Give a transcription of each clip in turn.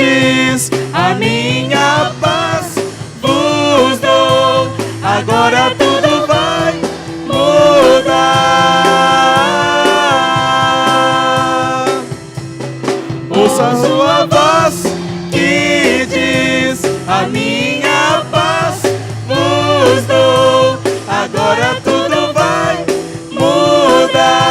diz: a minha paz vos dou. Agora tudo vai mudar. Ouça a sua voz que diz: a minha paz vos dou. Agora tudo vai mudar.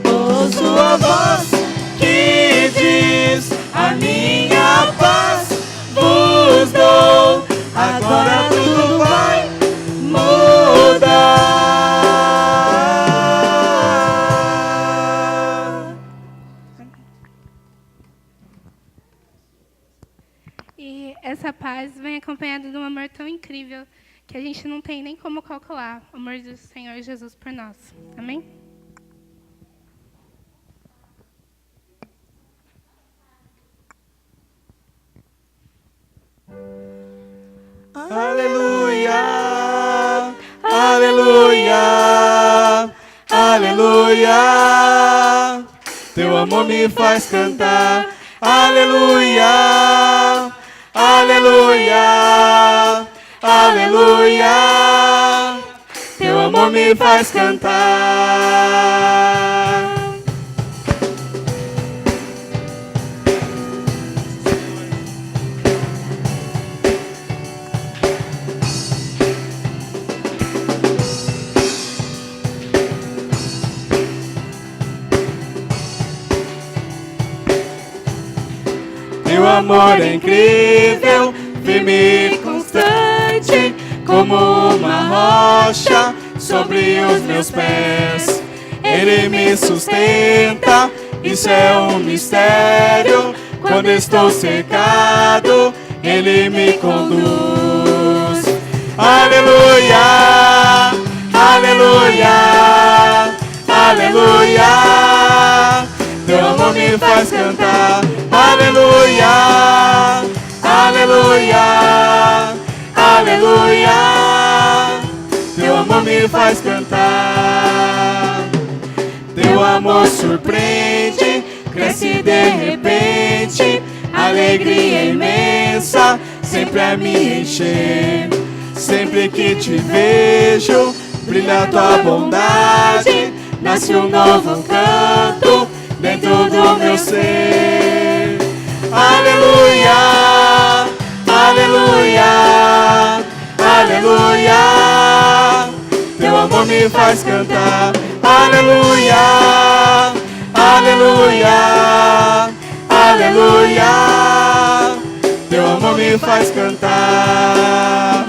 Ouça a voz que diz: a minha paz vos dou. Agora tudo vai mudar. E essa paz vem acompanhada de um amor tão incrível que a gente não tem nem como calcular o amor do Senhor Jesus por nós. Amém? Aleluia, aleluia, aleluia. Teu amor me faz cantar. Aleluia, aleluia, aleluia. Teu amor me faz cantar. Teu amor é incrível, firme e constante, como uma rocha sobre os meus pés. Ele me sustenta, isso é um mistério. Quando estou cercado, Ele me conduz. Aleluia, aleluia, aleluia. Teu amor me faz cantar. Aleluia, aleluia, aleluia. Teu amor me faz cantar. Teu amor surpreende, cresce de repente. Alegria imensa, sempre a me encher. Sempre que te vejo, brilha tua bondade. Nasce um novo canto dentro do meu ser. Aleluia, aleluia, aleluia. Teu amor me faz cantar. Aleluia, aleluia, aleluia. Teu amor me faz cantar.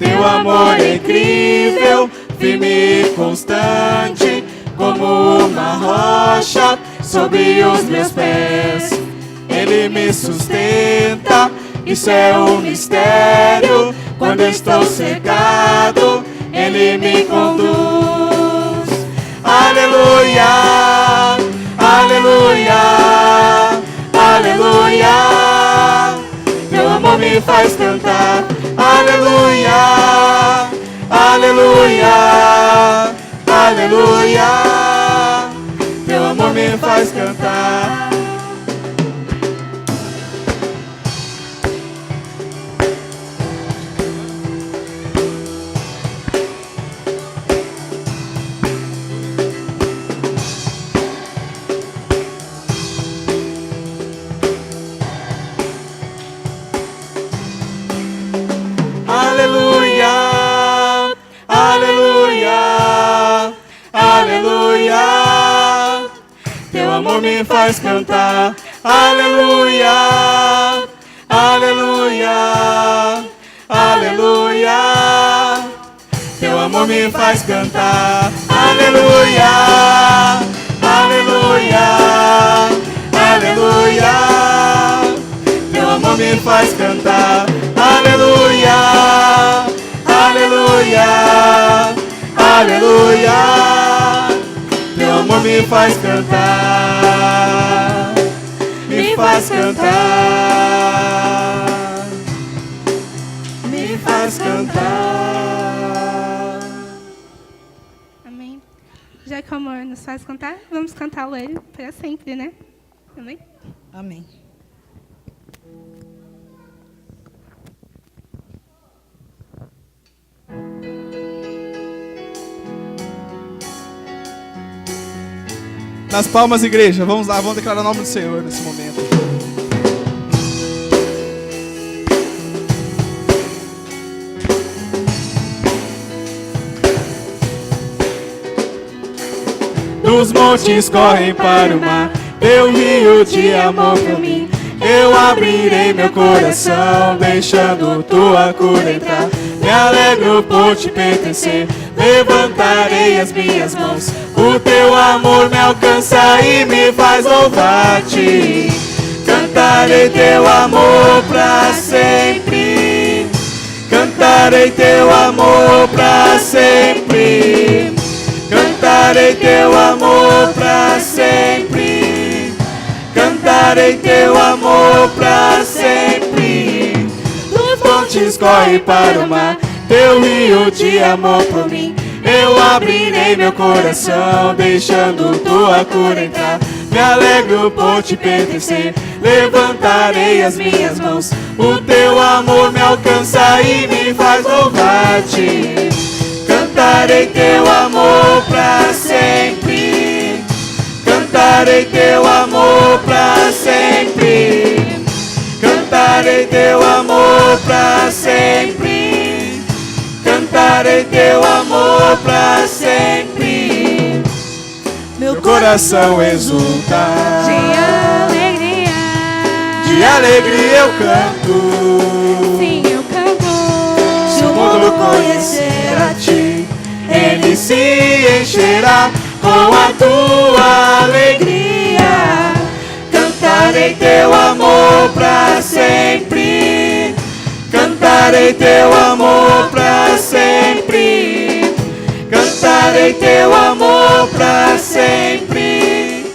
Teu amor é incrível, firme e constante, como uma rocha sobre os meus pés. Ele me sustenta, isso é um mistério. Quando estou cercado, Ele me conduz. Aleluia, aleluia, aleluia. Teu amor me faz cantar. Aleluia, aleluia, aleluia. Teu amor me faz cantar. Aleluia, aleluia, aleluia. Teu amor me faz cantar. Aleluia, aleluia, aleluia. Teu amor me faz cantar. Aleluia, aleluia, aleluia. Teu amor me faz cantar. Aleluia, aleluia, aleluia. Teu amor me faz cantar. Me faz cantar. Me faz cantar. Amém. Já Ainda que o amor nos faz cantar, vamos cantá-lo ele para sempre, né? Amém? Amém. Nas palmas, igreja. Vamos lá, vamos declarar o nome do Senhor nesse momento. Dos montes correm para o mar, teu rio de amor por mim. Eu abrirei meu coração, deixando tua cura entrar. Me alegro por te pertencer, levantarei as minhas mãos. O teu amor me alcança e me faz louvar-te. Cantarei teu amor pra sempre. Cantarei teu amor pra sempre. Cantarei teu amor pra sempre. Cantarei teu amor pra sempre. Dos montes corre para o mar, teu rio de amor por mim. Eu abrirei meu coração, deixando tua cura entrar. Me alegro por te pertencer, levantarei as minhas mãos. O teu amor me alcança e me faz louvar-te. Cantarei teu amor pra sempre. Cantarei teu amor pra sempre. Cantarei teu amor pra sempre. Cantarei teu amor pra sempre. Meu coração exulta, de alegria eu canto. Sim, eu canto. Se o mundo conhecer a ti, ele se encherá com a tua alegria. Cantarei teu amor pra sempre. Cantarei teu amor pra sempre. Cantarei teu amor pra sempre.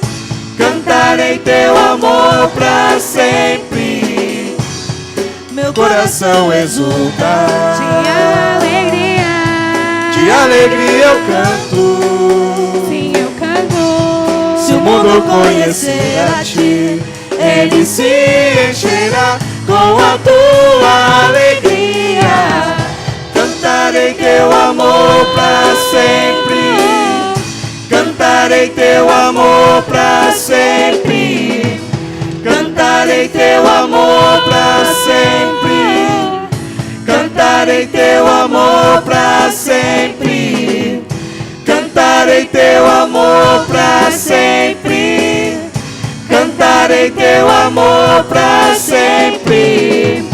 Cantarei teu amor pra sempre. Meu coração exulta, de alegria eu canto. Sim, eu canto. Se o mundo conhecer a ti, ele se encherá com a tua alegria. Cantarei teu amor pra sempre. Cantarei teu amor pra sempre. Cantarei teu amor pra sempre. Cantarei teu amor pra sempre. Cantarei teu amor pra sempre. Cantarei teu amor pra sempre.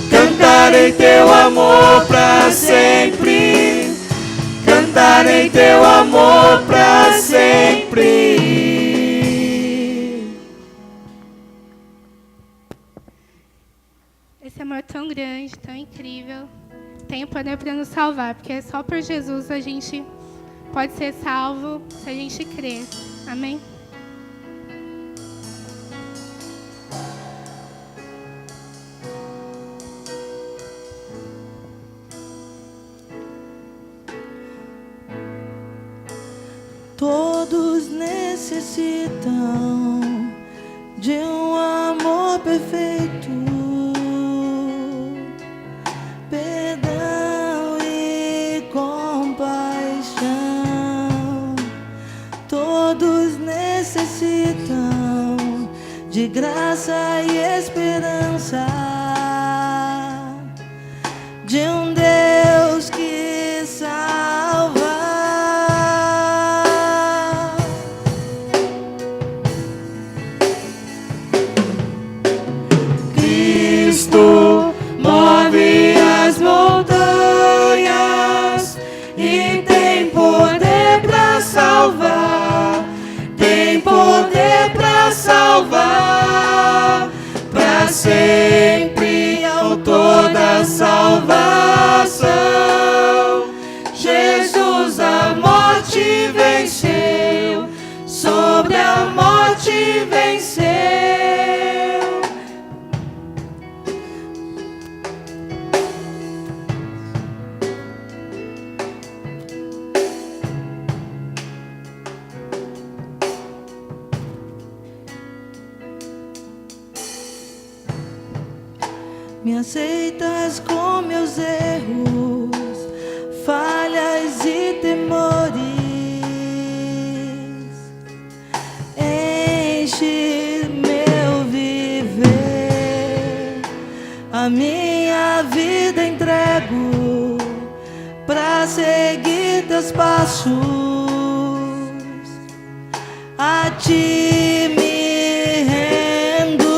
Cantarei teu amor pra sempre. Cantarei teu amor pra sempre. Esse amor tão grande, tão incrível, tem o poder para nos salvar, porque só por Jesus a gente pode ser salvo se a gente crer. Amém? Todos necessitam de um amor perfeito, perdão e compaixão. Todos necessitam de graça e esperança, de um Deus que salva. Cristo move as montanhas e tem poder pra salvar, tem poder pra salvar, pra sempre é o autor da salvação. Jesus a morte venceu, sobre a morte venceu. me aceitas com meus erros, falhas e temores. Enche meu viver, a minha vida entrego pra seguir teus passos. A ti me rendo.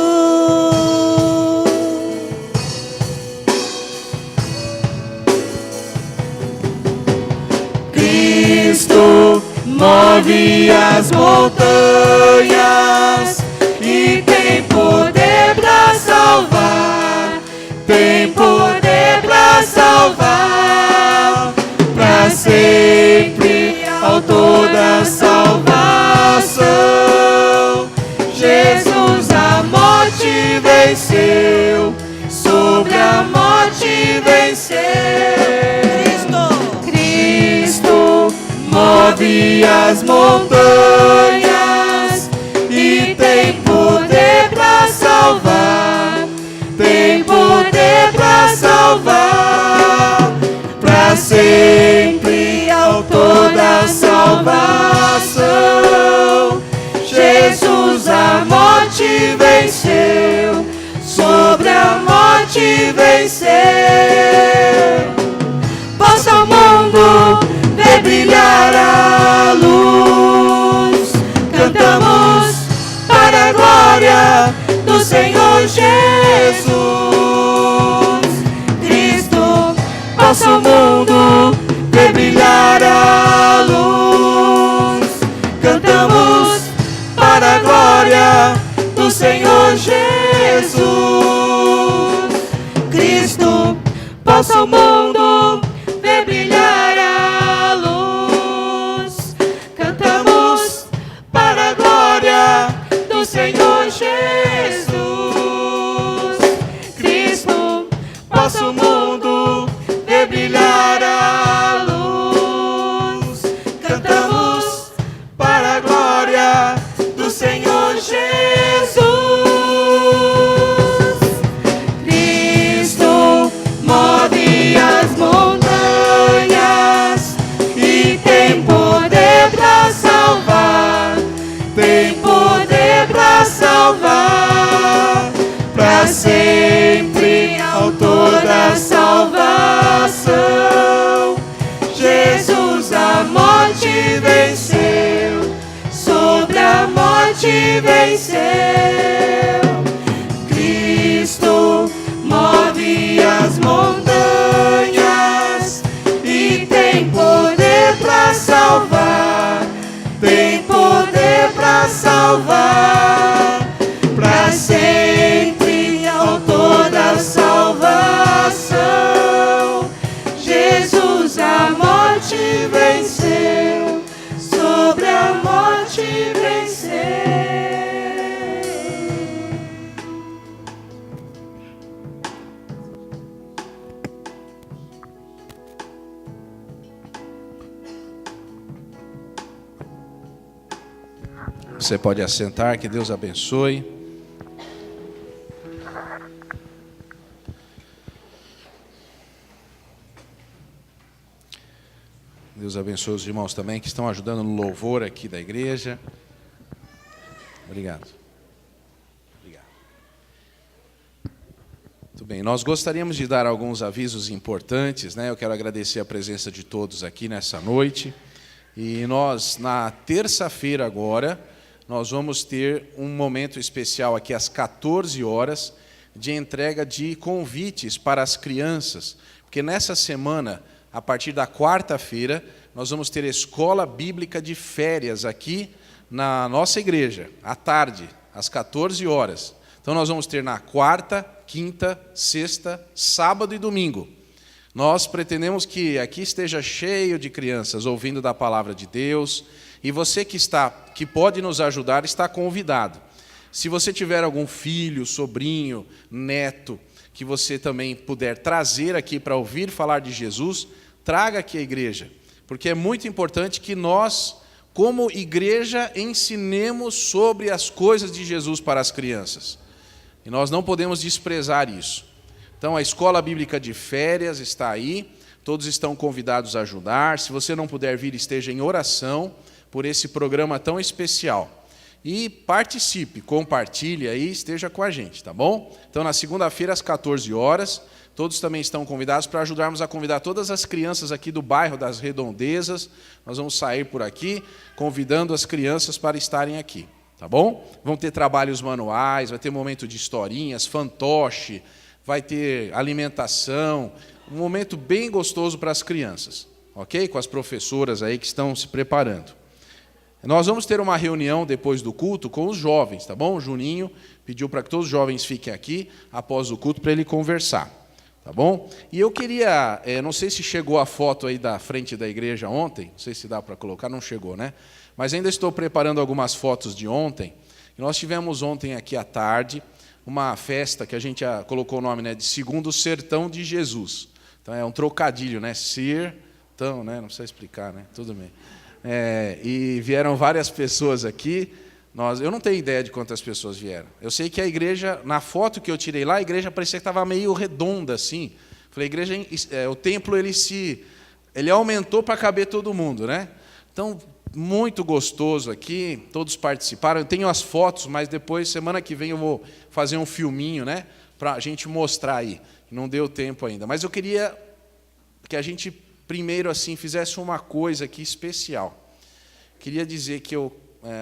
Cristo move as montanhas e tem poder pra salvar, tem poder pra salvar, pra sempre, autor da salvação. Jesus a morte venceu, sobre a morte venceu. Cristo move as montanhas e tem poder pra salvar, tem poder pra salvar, pra sempre, autor da salvação. Jesus a morte venceu, sobre a morte venceu. Possa o mundo ver brilhar a luz, cantamos para a glória do Senhor Jesus. Cristo, possa o mundo ver brilhar a luz, cantamos para a glória do Senhor Jesus. Cristo, possa o mundo ver brilhar a luz, cantamos para a glória do Senhor Jesus. Cristo, possa o mundo ver brilhar a luz, cantamos para a glória do Senhor Jesus. Cristo move as montanhas e tem poder pra salvar, tem poder pra salvar, pra sempre, autor da salvação. Jesus a morte venceu, sobre a morte venceu. Cristo move as montanhas e tem poder pra salvar, tem poder pra salvar, pra sempre, autor da salvação. Jesus a morte venceu, sobre a morte venceu. Você pode assentar, que Deus abençoe. Deus abençoe os irmãos também que estão ajudando no louvor aqui da igreja. Obrigado. Obrigado. Muito bem, nós gostaríamos de dar alguns avisos importantes, né? Eu quero agradecer a presença de todos aqui nessa noite. E nós, na terça-feira agora, nós vamos ter um momento especial aqui às 14 horas de entrega de convites para as crianças, porque nessa semana, a partir da quarta-feira, nós vamos ter escola bíblica de férias aqui na nossa igreja, à tarde, às 14 horas. Então nós vamos ter na quarta, quinta, sexta, sábado e domingo. Nós pretendemos que aqui esteja cheio de crianças ouvindo da palavra de Deus, e você que pode nos ajudar está convidado. Se você tiver algum filho, sobrinho, neto, que você também puder trazer aqui para ouvir falar de Jesus, traga aqui à igreja, porque é muito importante que nós, como igreja, ensinemos sobre as coisas de Jesus para as crianças. E nós não podemos desprezar isso. Então, a Escola Bíblica de Férias está aí, todos estão convidados a ajudar. Se você não puder vir, esteja em oração por esse programa tão especial. E participe, compartilhe aí, esteja com a gente, tá bom? Então, na segunda-feira, às 14 horas, todos também estão convidados para ajudarmos a convidar todas as crianças aqui do bairro das Redondezas. Nós vamos sair por aqui, convidando as crianças para estarem aqui, tá bom? Vão ter trabalhos manuais, vai ter momento de historinhas, fantoche, vai ter alimentação, um momento bem gostoso para as crianças, ok? Com as professoras aí que estão se preparando. Nós vamos ter uma reunião depois do culto com os jovens, tá bom? O Juninho pediu para que todos os jovens fiquem aqui após o culto para ele conversar, tá bom? E eu queria, não sei se chegou a foto aí da frente da igreja ontem, não sei se dá para colocar, não chegou, né? Mas ainda estou preparando algumas fotos de ontem. Nós tivemos ontem aqui à tarde uma festa que a gente colocou o nome, né, de Segundo Sertão de Jesus. Então é um trocadilho, né? Sertão, né? Não precisa explicar, né? Tudo bem. E vieram várias pessoas aqui. Eu não tenho ideia de quantas pessoas vieram. Eu sei que a igreja, na foto que eu tirei lá, a igreja parecia que estava meio redonda assim. Falei, a igreja, o templo ele aumentou para caber todo mundo, né? Então, muito gostoso aqui, todos participaram. Eu tenho as fotos, mas depois, semana que vem, eu vou fazer um filminho, né, para a gente mostrar aí. Não deu tempo ainda. Mas eu queria que a gente, primeiro, assim, fizesse uma coisa aqui especial. Queria dizer que eu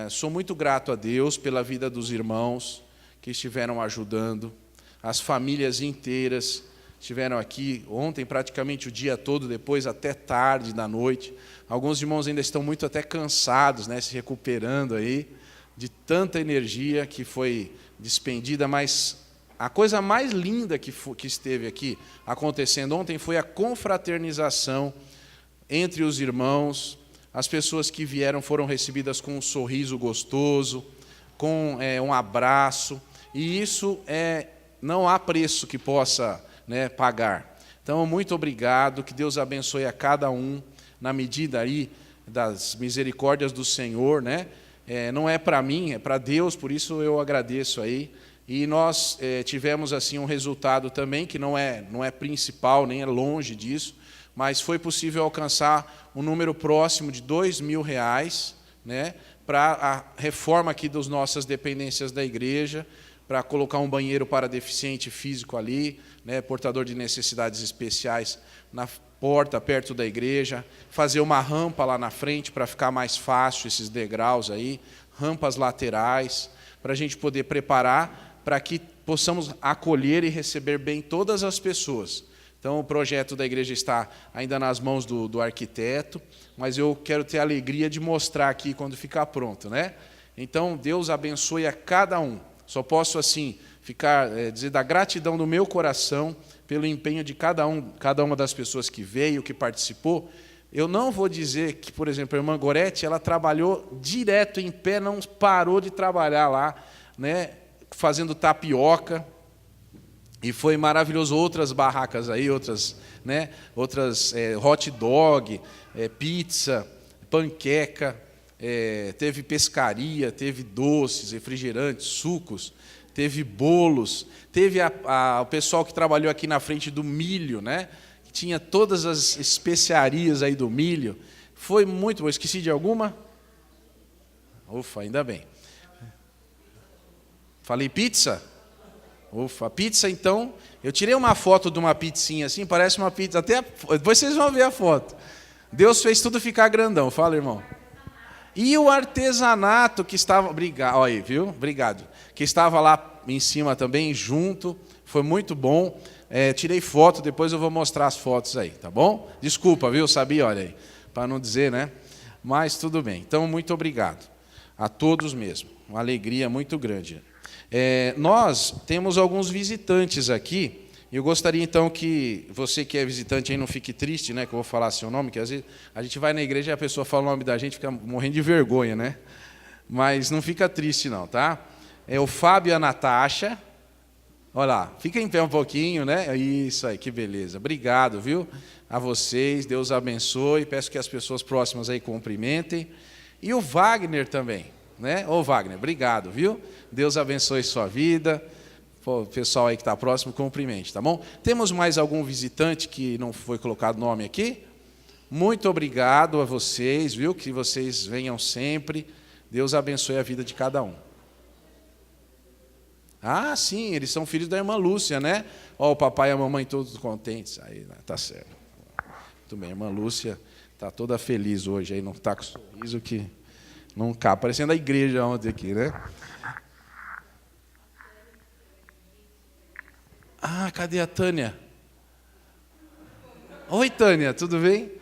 sou muito grato a Deus pela vida dos irmãos que estiveram ajudando, as famílias inteiras estiveram aqui ontem praticamente o dia todo, depois até tarde da noite. Alguns irmãos ainda estão muito até cansados, né, se recuperando aí de tanta energia que foi despendida, mas a coisa mais linda que esteve aqui acontecendo ontem foi a confraternização entre os irmãos. As pessoas que vieram foram recebidas com um sorriso gostoso, com um abraço, e isso não há preço que possa, né, pagar. Então, muito obrigado, que Deus abençoe a cada um, na medida aí das misericórdias do Senhor, né? Não é para mim, é para Deus, por isso eu agradeço aí. E nós tivemos assim um resultado também, que não é principal, nem é longe disso, mas foi possível alcançar um número próximo de R$2.000, né, para a reforma aqui das nossas dependências da igreja, para colocar um banheiro para deficiente físico ali, né, portador de necessidades especiais na porta, perto da igreja, fazer uma rampa lá na frente para ficar mais fácil esses degraus aí, rampas laterais, para a gente poder preparar para que possamos acolher e receber bem todas as pessoas. Então, o projeto da igreja está ainda nas mãos do arquiteto, mas eu quero ter a alegria de mostrar aqui quando ficar pronto, né? Então, Deus abençoe a cada um. Só posso, assim, dizer da gratidão do meu coração pelo empenho de cada uma das pessoas que veio, que participou. Eu não vou dizer que, por exemplo, a irmã Gorete, ela trabalhou direto em pé, não parou de trabalhar lá, né, fazendo tapioca, e foi maravilhoso. Outras barracas aí, outras hot dog, pizza, panqueca, teve pescaria, teve doces, refrigerantes, sucos, teve bolos, teve o pessoal que trabalhou aqui na frente do milho, né? Que tinha todas as especiarias aí do milho. Foi muito bom. Esqueci de alguma? Ufa, ainda bem. Falei pizza? Ufa, pizza, então, eu tirei uma foto de uma pizzinha assim, parece uma pizza, depois vocês vão ver a foto. Deus fez tudo ficar grandão, fala, irmão. E o artesanato que estava, olha aí, viu? Obrigado. Que estava lá em cima também, junto, foi muito bom. Tirei foto, depois eu vou mostrar as fotos aí, tá bom? Desculpa, viu? Sabia, olha aí, para não dizer, né? Mas tudo bem. Então, muito obrigado a todos mesmo. Uma alegria muito grande. Nós temos alguns visitantes aqui. Eu gostaria, então, que você que é visitante aí não fique triste, né, que eu vou falar seu nome, que às vezes a gente vai na igreja e a pessoa fala o nome da gente, fica morrendo de vergonha, né? Mas não fica triste, não, tá? É o Fábio e a Natasha. Olha lá, fica em pé um pouquinho, né? Isso aí, que beleza. Obrigado, viu? A vocês, Deus abençoe. Peço que as pessoas próximas aí cumprimentem. E o Wagner também, né? Ô Wagner, obrigado, viu? Deus abençoe sua vida. O pessoal aí que está próximo, cumprimente, tá bom? Temos mais algum visitante que não foi colocado nome aqui? Muito obrigado a vocês, viu? Que vocês venham sempre. Deus abençoe a vida de cada um. Ah, sim, eles são filhos da irmã Lúcia, né? Ó, o papai e a mamãe todos contentes. Aí, tá certo. Muito bem, a irmã Lúcia está toda feliz hoje, aí não está com sorriso que não cabe. Parecendo a igreja ontem aqui, né? Ah, cadê a Tânia? Oi, Tânia, tudo bem?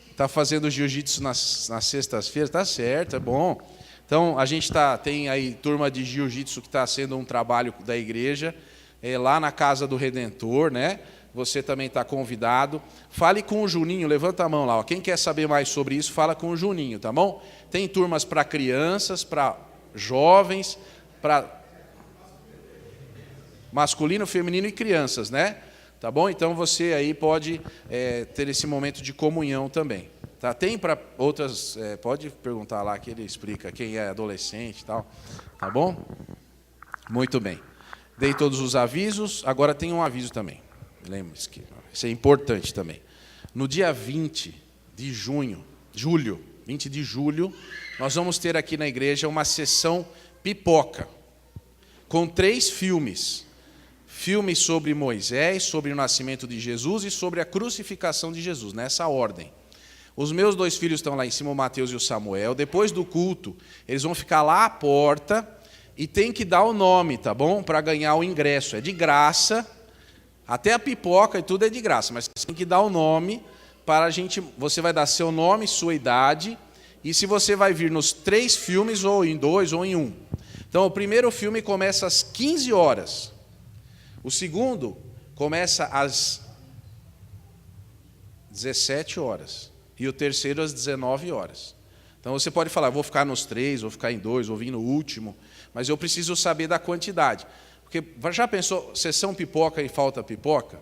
Está fazendo jiu-jitsu nas sextas-feiras? Tá certo, é bom. Então, a gente tem aí turma de jiu-jitsu que está sendo um trabalho da igreja, lá na Casa do Redentor, né? Você também está convidado. Fale com o Juninho, levanta a mão lá. Ó. Quem quer saber mais sobre isso, fala com o Juninho, tá bom? Tem turmas para crianças, para jovens, para masculino, feminino e crianças, né? Tá bom? Então você aí pode ter esse momento de comunhão também. Tá? Tem para outras, pode perguntar lá que ele explica quem é adolescente e tal. Tá bom? Muito bem. Dei todos os avisos, agora tem um aviso também. Lembre-se que isso é importante também. No dia 20 de julho, nós vamos ter aqui na igreja uma sessão pipoca, com 3 filmes. Filmes sobre Moisés, sobre o nascimento de Jesus e sobre a crucificação de Jesus, nessa ordem. Os meus 2 filhos estão lá em cima, o Mateus e o Samuel. Depois do culto, eles vão ficar lá à porta e tem que dar o nome, tá bom? Para ganhar o ingresso. É de graça, até a pipoca e tudo é de graça, mas tem que dar o nome para a gente. Você vai dar seu nome, sua idade, e se você vai vir nos 3 filmes, ou em 2, ou em 1. Então, o primeiro filme começa às 15 horas. O segundo começa às 17 horas. E o terceiro às 19 horas. Então você pode falar, vou ficar nos 3, vou ficar em 2, vou vir no último. Mas eu preciso saber da quantidade. Porque já pensou, sessão pipoca e falta pipoca?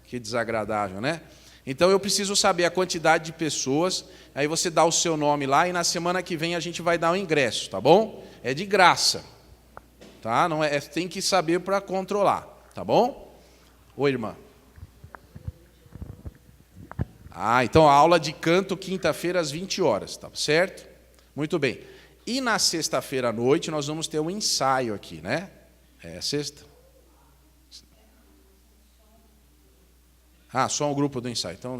Que desagradável, né? Então eu preciso saber a quantidade de pessoas. Aí você dá o seu nome lá e na semana que vem a gente vai dar o ingresso, tá bom? É de graça. Tá? Não tem que saber para controlar. Tá bom? Oi, irmã. Então a aula de canto, quinta-feira, às 20 horas, tá certo? Muito bem. E na sexta-feira à noite, nós vamos ter um ensaio aqui, né? É sexta? Só um grupo do ensaio. Então,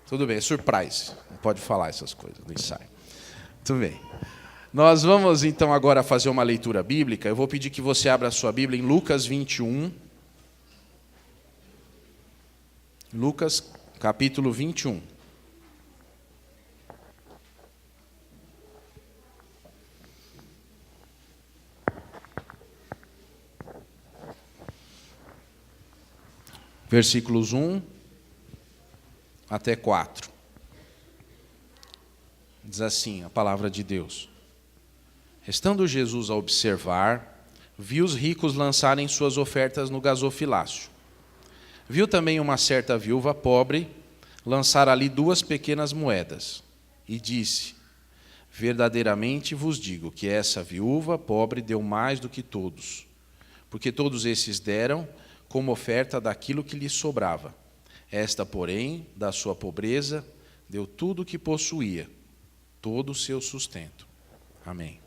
tudo bem, é surprise. Não pode falar essas coisas do ensaio. Tudo bem. Nós vamos, então, agora fazer uma leitura bíblica. Eu vou pedir que você abra a sua Bíblia em Lucas 21. Lucas, capítulo 21. Versículos 1 até 4. Diz assim a palavra de Deus. Estando Jesus a observar, viu os ricos lançarem suas ofertas no gasofilácio. Viu também uma certa viúva pobre lançar ali 2 pequenas moedas. E disse, verdadeiramente vos digo que essa viúva pobre deu mais do que todos, porque todos esses deram como oferta daquilo que lhes sobrava. Esta, porém, da sua pobreza, deu tudo o que possuía, todo o seu sustento. Amém.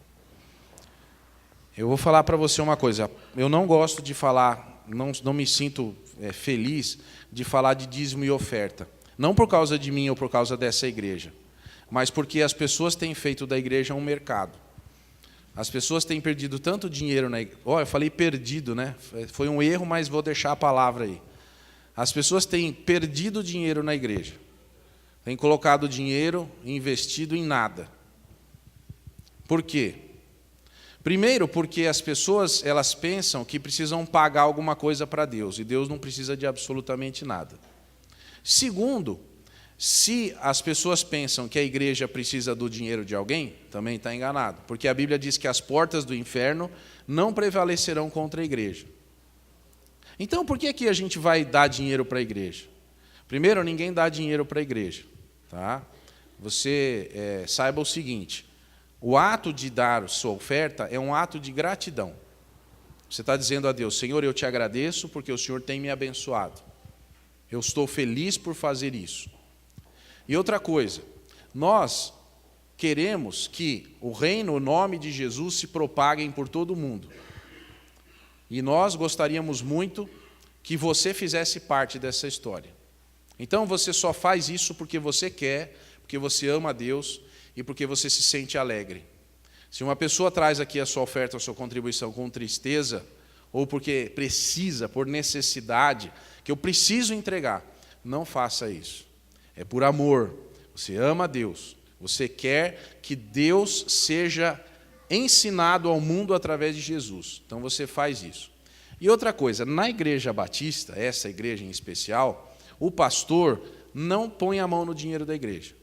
Eu vou falar para você uma coisa. Eu não gosto de falar, não me sinto feliz de falar de dízimo e oferta. Não por causa de mim ou por causa dessa igreja, mas porque as pessoas têm feito da igreja um mercado. As pessoas têm perdido tanto dinheiro na igreja. Eu falei perdido, né? Foi um erro, mas vou deixar a palavra aí. As pessoas têm perdido dinheiro na igreja. Têm colocado dinheiro e investido em nada. Por quê? Primeiro, porque as pessoas elas pensam que precisam pagar alguma coisa para Deus, e Deus não precisa de absolutamente nada. Segundo, se as pessoas pensam que a igreja precisa do dinheiro de alguém, também está enganado, porque a Bíblia diz que as portas do inferno não prevalecerão contra a igreja. Então, por que a gente vai dar dinheiro para a igreja? Primeiro, ninguém dá dinheiro para a igreja. Tá? Você saiba o seguinte, o ato de dar sua oferta é um ato de gratidão. Você está dizendo a Deus: Senhor, eu te agradeço porque o Senhor tem me abençoado. Eu estou feliz por fazer isso. E outra coisa, nós queremos que o reino, o nome de Jesus se propaguem por todo o mundo. E nós gostaríamos muito que você fizesse parte dessa história. Então você só faz isso porque você quer, porque você ama a Deus e porque você se sente alegre. Se uma pessoa traz aqui a sua oferta, a sua contribuição com tristeza, ou porque precisa, por necessidade, que eu preciso entregar, não faça isso. É por amor. Você ama a Deus. Você quer que Deus seja ensinado ao mundo através de Jesus. Então você faz isso. E outra coisa, na Igreja Batista, essa igreja em especial, o pastor não põe a mão no dinheiro da igreja.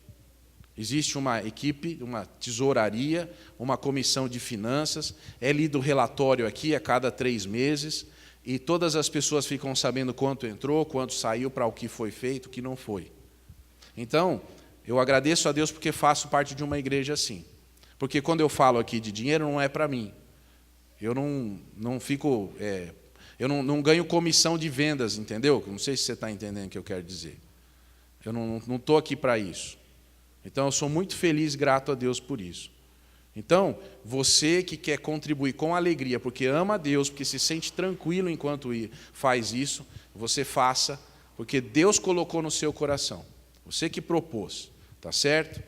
Existe uma equipe, uma tesouraria, uma comissão de finanças, é lido o relatório aqui a cada 3 meses, e todas as pessoas ficam sabendo quanto entrou, quanto saiu, para o que foi feito, o que não foi. Então, eu agradeço a Deus porque faço parte de uma igreja assim. Porque quando eu falo aqui de dinheiro, não é para mim. Eu não fico... eu não ganho comissão de vendas, entendeu? Não sei se você está entendendo o que eu quero dizer. Eu não estou aqui para isso. Então, eu sou muito feliz e grato a Deus por isso. Então, você que quer contribuir com alegria, porque ama a Deus, porque se sente tranquilo enquanto faz isso, você faça, porque Deus colocou no seu coração. Você que propôs, tá certo?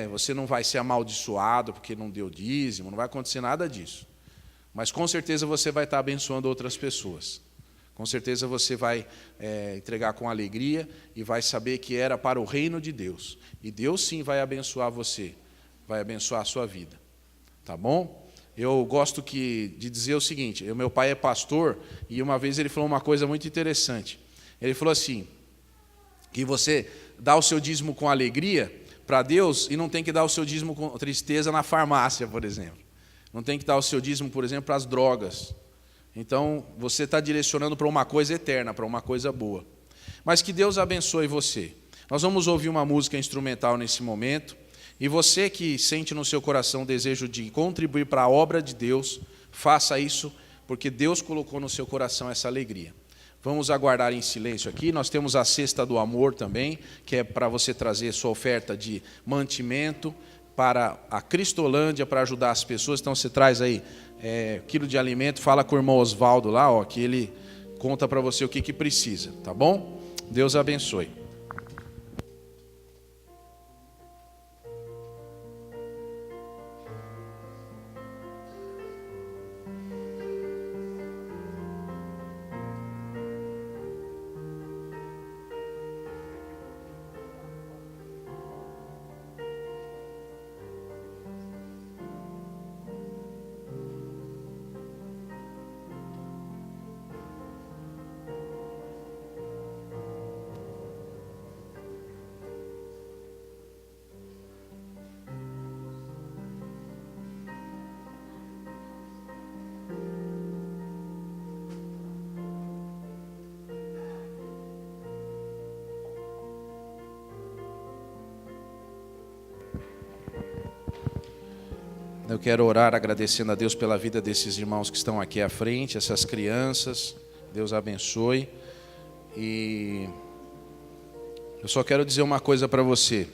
Você não vai ser amaldiçoado porque não deu dízimo, não vai acontecer nada disso. Mas com certeza você vai estar abençoando outras pessoas. Com certeza você vai entregar com alegria e vai saber que era para o reino de Deus. E Deus sim vai abençoar você, vai abençoar a sua vida. Tá bom? Eu gosto de dizer o seguinte, meu pai é pastor e uma vez ele falou uma coisa muito interessante. Ele falou assim, que você dá o seu dízimo com alegria para Deus e não tem que dar o seu dízimo com tristeza na farmácia, por exemplo. Não tem que dar o seu dízimo, por exemplo, para as drogas. Então, você está direcionando para uma coisa eterna, para uma coisa boa. Mas que Deus abençoe você. Nós vamos ouvir uma música instrumental nesse momento. E você que sente no seu coração o desejo de contribuir para a obra de Deus, faça isso, porque Deus colocou no seu coração essa alegria. Vamos aguardar em silêncio aqui. Nós temos a cesta do amor também, que é para você trazer sua oferta de mantimento para a Cristolândia, para ajudar as pessoas. Então você traz aí quilo de alimento, fala com o irmão Osvaldo lá, que ele conta para você o que precisa, tá bom? Deus abençoe. Eu quero orar agradecendo a Deus pela vida desses irmãos que estão aqui à frente, essas crianças. Deus abençoe. E eu só quero dizer uma coisa para você.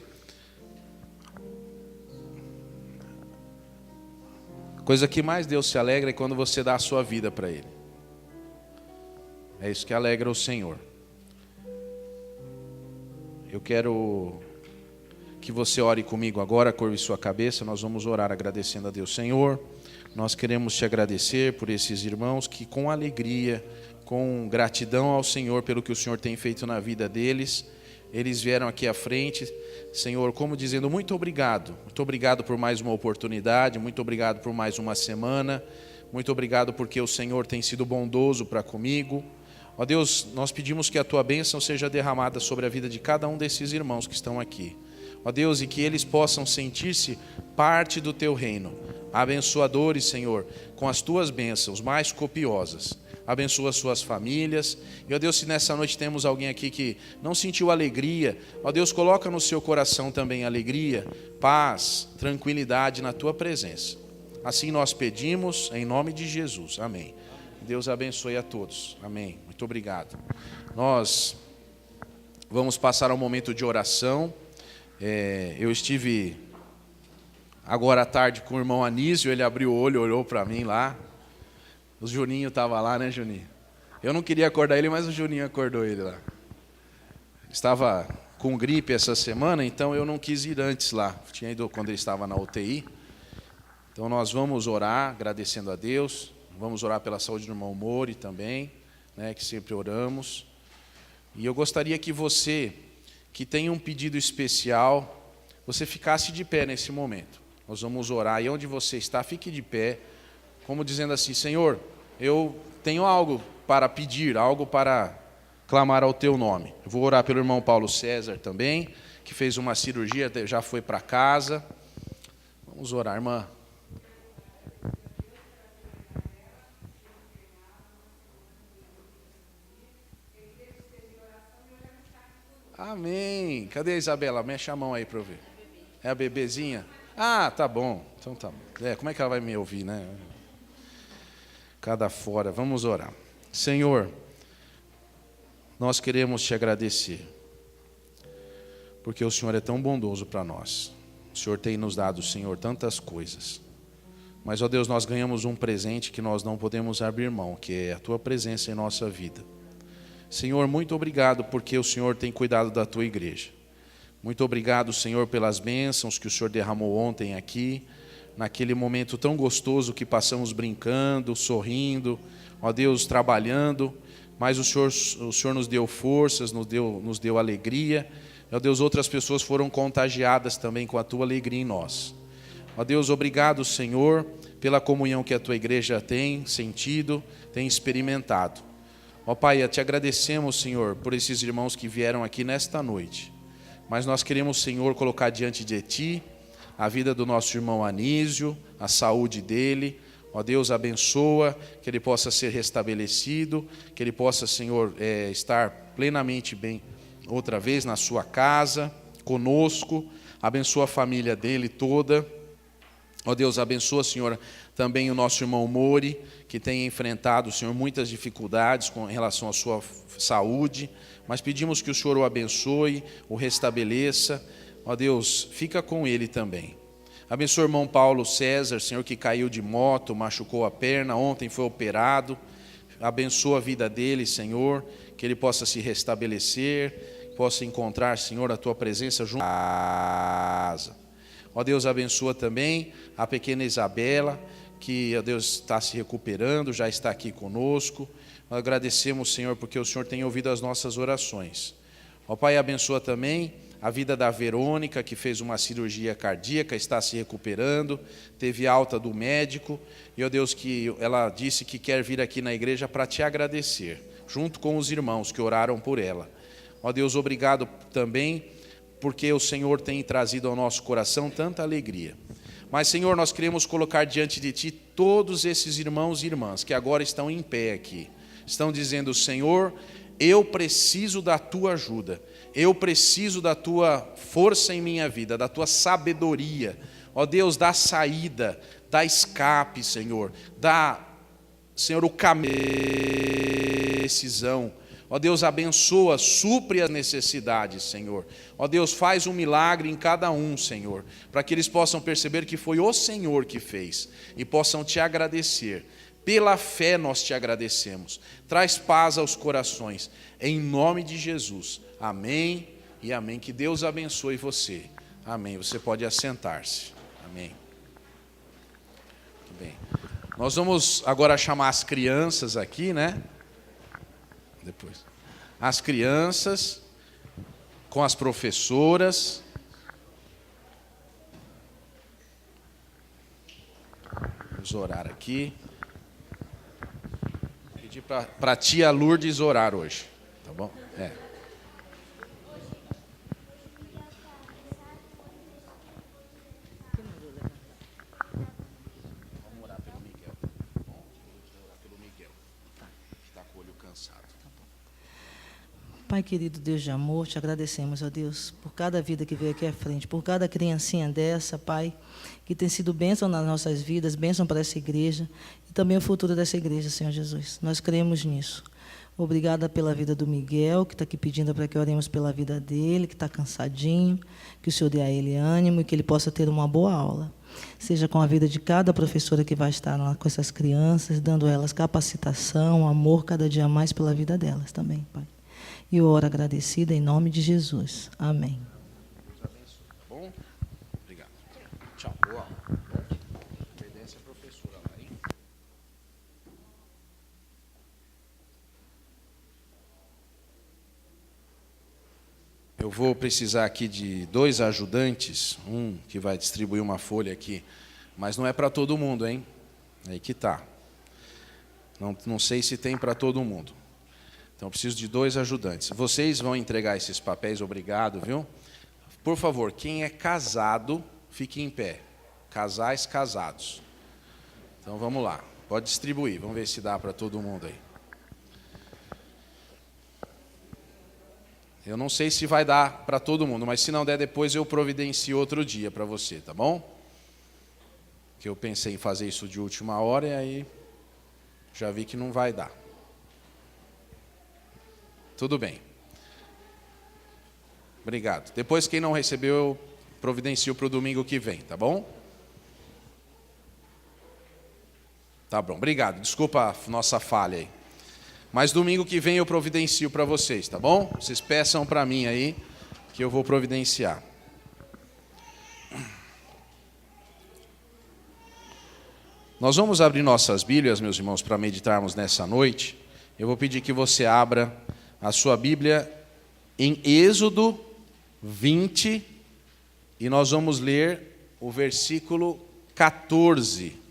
A coisa que mais Deus se alegra é quando você dá a sua vida para Ele. É isso que alegra o Senhor. Eu quero que você ore comigo agora, curve sua cabeça, nós vamos orar agradecendo a Deus. Senhor, nós queremos te agradecer por esses irmãos que com alegria, com gratidão ao Senhor pelo que o Senhor tem feito na vida deles, eles vieram aqui à frente, Senhor, como dizendo muito obrigado por mais uma oportunidade, muito obrigado por mais uma semana, muito obrigado porque o Senhor tem sido bondoso para comigo. Ó Deus, nós pedimos que a tua bênção seja derramada sobre a vida de cada um desses irmãos que estão aqui. Ó Deus, e que eles possam sentir-se parte do teu reino, abençoadores, Senhor, com as tuas bênçãos mais copiosas. Abençoa as suas famílias. E, ó Deus, se nessa noite temos alguém aqui que não sentiu alegria, ó Deus, coloca no seu coração também alegria, paz, tranquilidade na tua presença. Assim nós pedimos, em nome de Jesus. Amém. Deus abençoe a todos. Amém. Muito obrigado. Nós vamos passar ao momento de oração. Eu estive agora à tarde com o irmão Anísio, ele abriu o olho, olhou para mim lá. O Juninho estava lá, né, Juninho? Eu não queria acordar ele, mas o Juninho acordou ele lá. Estava com gripe essa semana, então eu não quis ir antes lá. Tinha ido quando ele estava na UTI. Então nós vamos orar, agradecendo a Deus. Vamos orar pela saúde do irmão Mori também, né, que sempre oramos. E eu gostaria que você, que tem um pedido especial, você ficasse de pé nesse momento. Nós vamos orar, e onde você está, fique de pé, como dizendo assim: Senhor, eu tenho algo para pedir, algo para clamar ao teu nome. Eu vou orar pelo irmão Paulo César também, que fez uma cirurgia, já foi para casa. Vamos orar, irmã. Amém. Cadê a Isabela? Mexe a mão aí para eu ver. É a bebezinha? Ah, tá bom. Então tá bom. Como é que ela vai me ouvir, né? Cada fora. Vamos orar. Senhor, nós queremos te agradecer, porque o Senhor é tão bondoso para nós. O Senhor tem nos dado, Senhor, tantas coisas. Mas, ó Deus, nós ganhamos um presente que nós não podemos abrir mão, que é a tua presença em nossa vida. Senhor, muito obrigado porque o Senhor tem cuidado da tua igreja. Muito obrigado, Senhor, pelas bênçãos que o Senhor derramou ontem aqui, naquele momento tão gostoso que passamos brincando, sorrindo, ó Deus, trabalhando, mas o Senhor nos deu forças, nos deu alegria. Ó Deus, outras pessoas foram contagiadas também com a tua alegria em nós. Ó Deus, obrigado, Senhor, pela comunhão que a tua igreja tem sentido, tem experimentado. Ó Pai, te agradecemos, Senhor, por esses irmãos que vieram aqui nesta noite. Mas nós queremos, Senhor, colocar diante de Ti a vida do nosso irmão Anísio, a saúde dele. Ó Deus, abençoa, que ele possa ser restabelecido, que ele possa, Senhor, estar plenamente bem outra vez na sua casa, conosco. Abençoa a família dele toda. Ó Deus, abençoa, Senhor, também o nosso irmão Mori, que tem enfrentado, Senhor, muitas dificuldades com relação à sua saúde, mas pedimos que o Senhor o abençoe, o restabeleça. Ó Deus, fica com ele também. Abençoa o irmão Paulo César, Senhor, que caiu de moto, machucou a perna, ontem foi operado. Abençoa a vida dele, Senhor, que ele possa se restabelecer, possa encontrar, Senhor, a tua presença junto à casa. Ó Deus, abençoa também a pequena Isabela, que, ó Deus, está se recuperando, já está aqui conosco. Nós agradecemos, Senhor, porque o Senhor tem ouvido as nossas orações. Ó Pai, abençoa também a vida da Verônica, que fez uma cirurgia cardíaca, está se recuperando, teve alta do médico, e, ó Deus, que ela disse que quer vir aqui na igreja para te agradecer, junto com os irmãos que oraram por ela. Ó Deus, obrigado também, porque o Senhor tem trazido ao nosso coração tanta alegria. Mas, Senhor, nós queremos colocar diante de Ti todos esses irmãos e irmãs que agora estão em pé aqui. Estão dizendo: Senhor, eu preciso da Tua ajuda, eu preciso da Tua força em minha vida, da Tua sabedoria. Ó Deus, dá saída, dá escape, Senhor, dá, Senhor, o caminho, decisão. Ó Deus, abençoa, supre as necessidades, Senhor. Ó Deus, faz um milagre em cada um, Senhor, para que eles possam perceber que foi o Senhor que fez e possam te agradecer. Pela fé nós te agradecemos. Traz paz aos corações, em nome de Jesus. Amém e amém. Que Deus abençoe você. Amém. Você pode assentar-se. Amém. Muito bem. Nós vamos agora chamar as crianças aqui, né? Depois. As crianças com as professoras. Vamos orar aqui. Pedir para a tia Lourdes orar hoje, tá bom? Vamos orar pelo Miguel. Vamos orar pelo Miguel, que está com o olho cansado. Pai Pai querido, Deus de amor, te agradecemos, ó Deus, por cada vida que veio aqui à frente, por cada criancinha dessa, Pai, que tem sido bênção nas nossas vidas, bênção para essa igreja e também o futuro dessa igreja, Senhor Jesus. Nós cremos nisso. Obrigada pela vida do Miguel, que está aqui pedindo para que oremos pela vida dele, que está cansadinho, que o Senhor dê a ele ânimo e que ele possa ter uma boa aula. Seja com a vida de cada professora que vai estar lá com essas crianças, dando a elas capacitação, amor cada dia mais pela vida delas também, Pai. E eu oro agradecida em nome de Jesus. Amém. Deus abençoe, tá bom? Obrigado. Tchau. Boa. Obediência à professora lá, hein? Eu vou precisar aqui de 2 ajudantes, um que vai distribuir uma folha aqui, mas não é para todo mundo, hein? Aí que tá. Não sei se tem para todo mundo. Então, eu preciso de 2 ajudantes. Vocês vão entregar esses papéis, obrigado, viu? Por favor, quem é casado, fique em pé. Casais casados. Então, vamos lá. Pode distribuir, vamos ver se dá para todo mundo aí. Eu não sei se vai dar para todo mundo, mas se não der, depois eu providencio outro dia para você, tá bom? Que eu pensei em fazer isso de última hora e aí já vi que não vai dar. Tudo bem. Obrigado. Depois, quem não recebeu, eu providencio para o domingo que vem, tá bom? Tá bom, obrigado. Desculpa a nossa falha aí. Mas domingo que vem eu providencio para vocês, tá bom? Vocês peçam para mim aí, que eu vou providenciar. Nós vamos abrir nossas Bíblias, meus irmãos, para meditarmos nessa noite. Eu vou pedir que você abra a sua Bíblia em Êxodo 20, e nós vamos ler o versículo 14.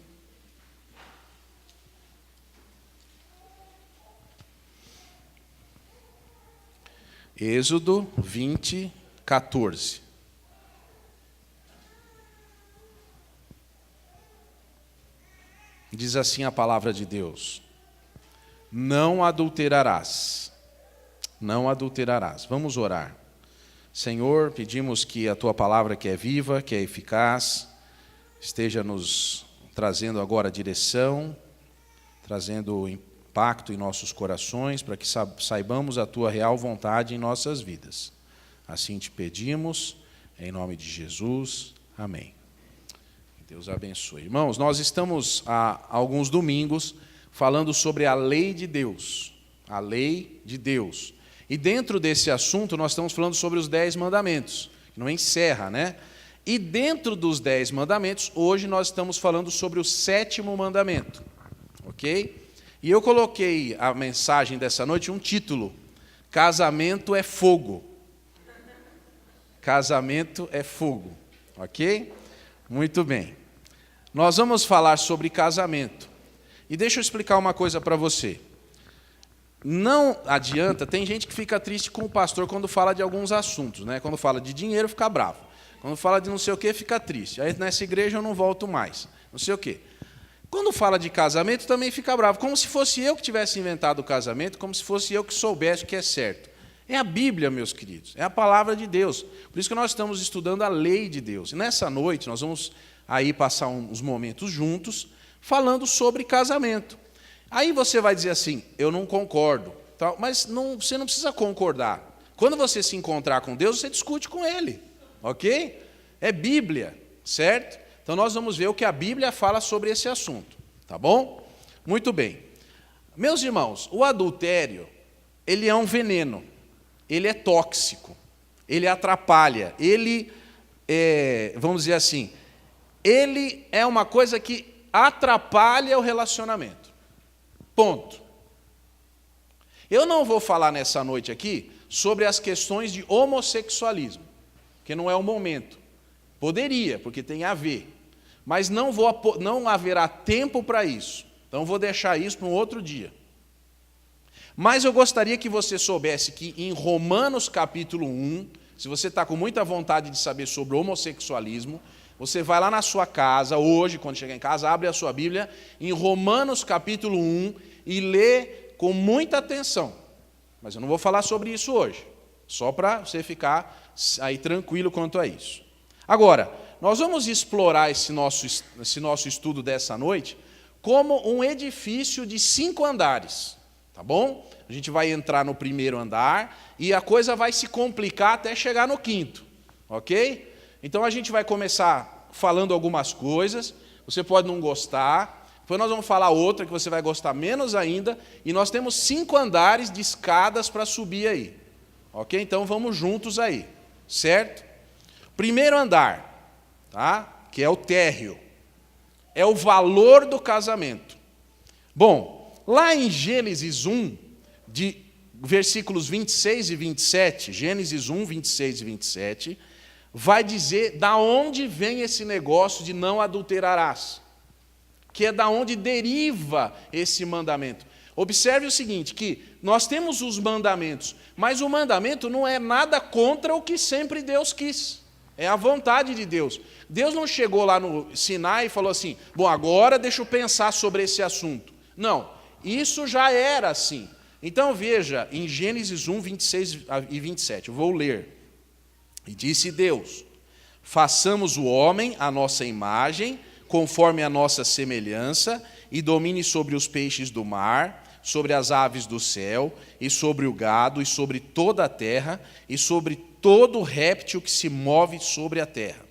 Êxodo 20, 14. Diz assim a palavra de Deus: não adulterarás. Não adulterarás. Vamos orar. Senhor, pedimos que a Tua palavra, que é viva, que é eficaz, esteja nos trazendo agora direção, trazendo impacto em nossos corações, para que saibamos a Tua real vontade em nossas vidas. Assim te pedimos, em nome de Jesus. Amém. Deus abençoe. Irmãos, nós estamos há alguns domingos falando sobre a lei de Deus. A lei de Deus. E dentro desse assunto nós estamos falando sobre os 10 mandamentos, que não encerra, né? E dentro dos 10 mandamentos, hoje nós estamos falando sobre o 7º mandamento, ok? E eu coloquei a mensagem dessa noite um título: Casamento é fogo. Casamento é fogo, ok? Muito bem. Nós vamos falar sobre casamento. E deixa eu explicar uma coisa para você. Não adianta, tem gente que fica triste com o pastor quando fala de alguns assuntos, né? Quando fala de dinheiro, fica bravo. Quando fala de não sei o quê, fica triste. Aí nessa igreja eu não volto mais. Não sei o quê. Quando fala de casamento, também fica bravo. Como se fosse eu que tivesse inventado o casamento, como se fosse eu que soubesse o que é certo. É a Bíblia, meus queridos. É a palavra de Deus. Por isso que nós estamos estudando a lei de Deus. E nessa noite nós vamos aí passar uns momentos juntos, falando sobre casamento. Aí você vai dizer assim: eu não concordo. Mas você não precisa concordar. Quando você se encontrar com Deus, você discute com Ele. Ok? É Bíblia, certo? Então nós vamos ver o que a Bíblia fala sobre esse assunto. Tá bom? Muito bem. Meus irmãos, o adultério, ele é um veneno. Ele é tóxico. Ele atrapalha. Ele vamos dizer assim, ele é uma coisa que atrapalha o relacionamento. Ponto. Eu não vou falar nessa noite aqui sobre as questões de homossexualismo, porque não é o momento. Poderia, porque tem a ver. Mas não haverá tempo para isso. Então vou deixar isso para um outro dia. Mas eu gostaria que você soubesse que em Romanos capítulo 1, se você está com muita vontade de saber sobre homossexualismo, você vai lá na sua casa, hoje, quando chegar em casa, abre a sua Bíblia, em Romanos capítulo 1, e lê com muita atenção. Mas eu não vou falar sobre isso hoje, só para você ficar aí tranquilo quanto a isso. Agora, nós vamos explorar esse nosso estudo dessa noite como um edifício de 5 andares, tá bom? A gente vai entrar no primeiro andar e a coisa vai se complicar até chegar no 5º, ok? Então a gente vai começar falando algumas coisas, você pode não gostar, depois nós vamos falar outra que você vai gostar menos ainda, e nós temos 5 andares de escadas para subir aí, ok? Então vamos juntos aí, certo? Primeiro andar, tá? Que é o térreo, é o valor do casamento. Bom, lá em Gênesis 1, de versículos 26 e 27, Gênesis 1, 26 e 27, vai dizer da onde vem esse negócio de não adulterarás, que é da onde deriva esse mandamento. Observe o seguinte, que nós temos os mandamentos, mas o mandamento não é nada contra o que sempre Deus quis. É a vontade de Deus. Deus não chegou lá no Sinai e falou assim, bom, agora deixa eu pensar sobre esse assunto. Não, isso já era assim. Então veja, em Gênesis 1, 26 e 27, eu vou ler. E disse Deus, façamos o homem à nossa imagem, conforme a nossa semelhança, e domine sobre os peixes do mar, sobre as aves do céu, e sobre o gado, e sobre toda a terra, e sobre todo réptil que se move sobre a terra.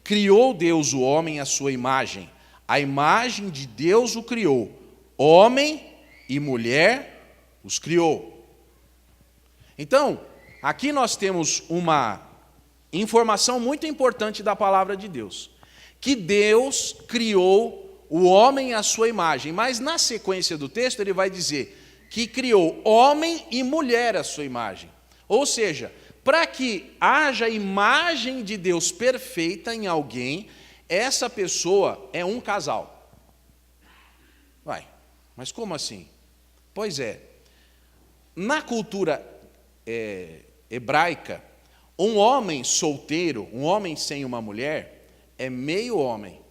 Criou Deus o homem à sua imagem, a imagem de Deus o criou, homem e mulher os criou. Então, aqui nós temos uma informação muito importante da palavra de Deus, que Deus criou o homem à sua imagem, mas na sequência do texto ele vai dizer que criou homem e mulher à sua imagem. Ou seja, para que haja a imagem de Deus perfeita em alguém, essa pessoa é um casal. Vai, mas como assim? Pois é, na cultura hebraica, um homem solteiro, um homem sem uma mulher, é meio homem.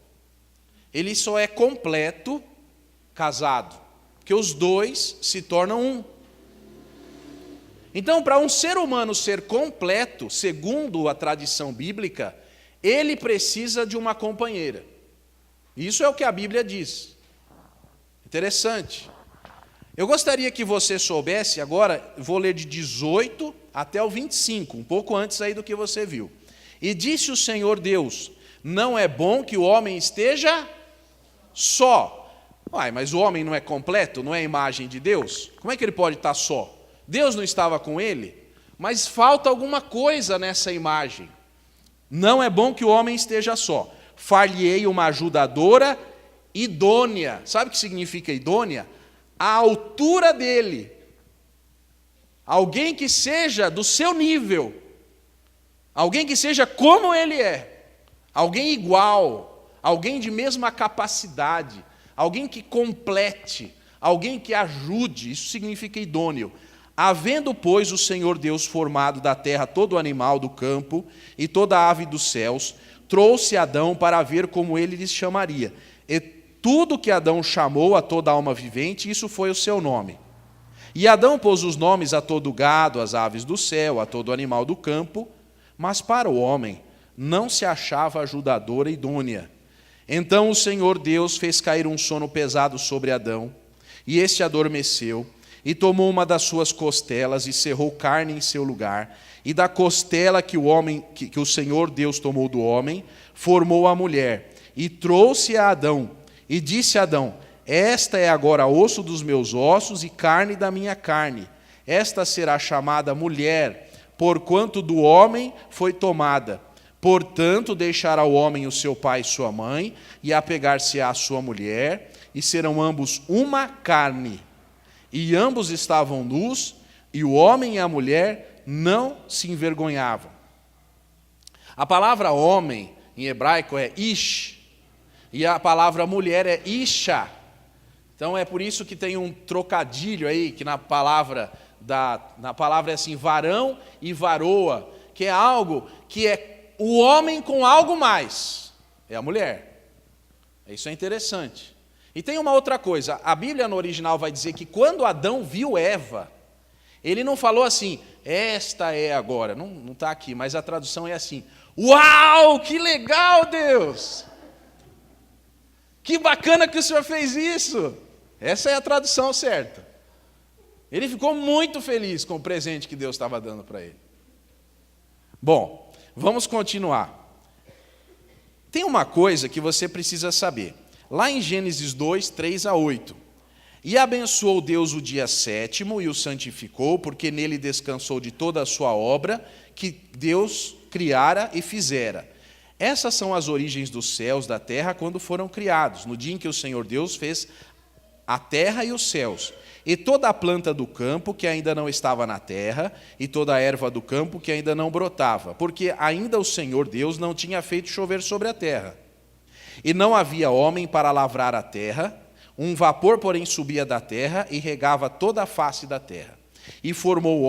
Ele só é completo casado, porque os dois se tornam um. Então, para um ser humano ser completo, segundo a tradição bíblica, ele precisa de uma companheira. Isso é o que a Bíblia diz. Interessante. Eu gostaria que você soubesse, agora, vou ler de 18 até o 25, um pouco antes aí do que você viu. E disse o Senhor Deus, não é bom que o homem esteja só. Uai, mas o homem não é completo, não é a imagem de Deus? Como é que ele pode estar só? Deus não estava com ele? Mas falta alguma coisa nessa imagem. Não é bom que o homem esteja só. Far-lhe-ei uma ajudadora idônea. Sabe o que significa idônea? A altura dele. Alguém que seja do seu nível. Alguém que seja como ele é. Alguém igual. Alguém de mesma capacidade. Alguém que complete. Alguém que ajude. Isso significa idôneo. Havendo, pois, o Senhor Deus formado da terra todo animal do campo e toda ave dos céus, trouxe Adão para ver como ele lhes chamaria. E tudo que Adão chamou a toda alma vivente, isso foi o seu nome. E Adão pôs os nomes a todo gado, às aves do céu, a todo animal do campo, mas para o homem não se achava ajudadora idônea. Então o Senhor Deus fez cair um sono pesado sobre Adão, e este adormeceu, e tomou uma das suas costelas e cerrou carne em seu lugar, e da costela que o Senhor Deus tomou do homem, formou a mulher, e trouxe a Adão, e disse a Adão, esta é agora osso dos meus ossos e carne da minha carne, esta será chamada mulher, porquanto do homem foi tomada. Portanto, deixará o homem o seu pai e sua mãe, e apegar-se-á à sua mulher, e serão ambos uma carne. E ambos estavam nus, e o homem e a mulher não se envergonhavam. A palavra homem, em hebraico, é ish, e a palavra mulher é isha. Então é por isso que tem um trocadilho aí, que na palavra é assim, varão e varoa, que é algo que é o homem com algo mais, é a mulher. Isso é interessante. E tem uma outra coisa, a Bíblia no original vai dizer que quando Adão viu Eva, Ele não falou assim, esta é agora. Não está aqui, mas a tradução é assim. Uau, que legal, Deus! Que bacana que o Senhor fez isso! Essa é a tradução certa. Ele ficou muito feliz com o presente que Deus estava dando para ele. Bom, vamos continuar. Tem uma coisa que você precisa saber. Lá em Gênesis 2, 3 a 8. E abençoou Deus o dia sétimo e o santificou, porque nele descansou de toda a sua obra que Deus criara e fizera. Essas são as origens dos céus, da terra, quando foram criados, no dia em que o Senhor Deus fez a terra e os céus, e toda a planta do campo que ainda não estava na terra, e toda a erva do campo que ainda não brotava, porque ainda o Senhor Deus não tinha feito chover sobre a terra. E não havia homem para lavrar a terra, um vapor, porém, subia da terra e regava toda a face da terra. E formou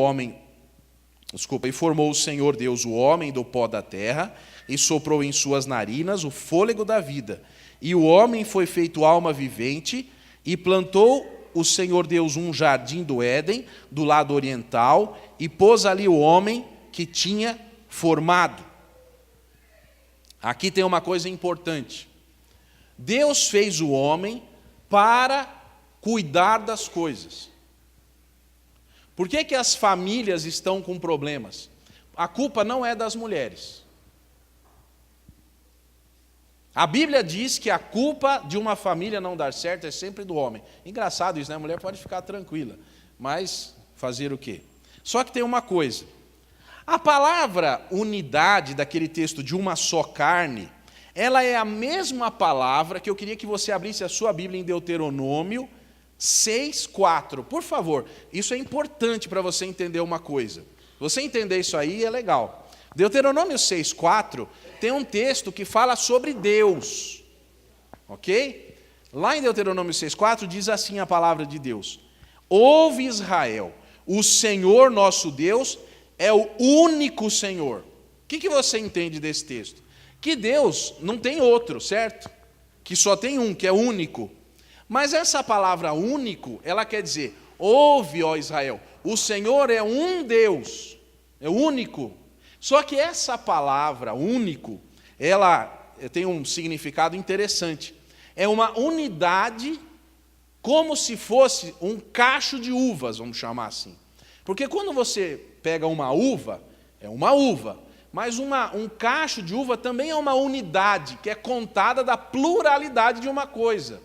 o Senhor Deus o homem do pó da terra, e soprou em suas narinas o fôlego da vida. E o homem foi feito alma vivente, e plantou o Senhor Deus um jardim do Éden, do lado oriental, e pôs ali o homem que tinha formado. Aqui tem uma coisa importante. Deus fez o homem para cuidar das coisas. Por que as famílias estão com problemas? A culpa não é das mulheres. A Bíblia diz que a culpa de uma família não dar certo é sempre do homem. Engraçado isso, né? A mulher pode ficar tranquila, mas fazer o quê? Só que tem uma coisa. A palavra unidade daquele texto de uma só carne, ela é a mesma palavra que eu queria que você abrisse a sua Bíblia em Deuteronômio 6:4. Por favor, isso é importante para você entender uma coisa. Você entender isso aí é legal. Deuteronômio 6:4 tem um texto que fala sobre Deus, ok? Lá em Deuteronômio 6:4 diz assim a palavra de Deus: ouve Israel, o Senhor nosso Deus é o único Senhor. O que você entende desse texto? Que Deus não tem outro, certo? Que só tem um, que é único. Mas essa palavra único, ela quer dizer, ouve, ó Israel, o Senhor é um Deus, é único. Só que essa palavra único, ela tem um significado interessante. É uma unidade como se fosse um cacho de uvas, vamos chamar assim. Porque quando você pega uma uva, é uma uva, mas um cacho de uva também é uma unidade, que é contada da pluralidade de uma coisa.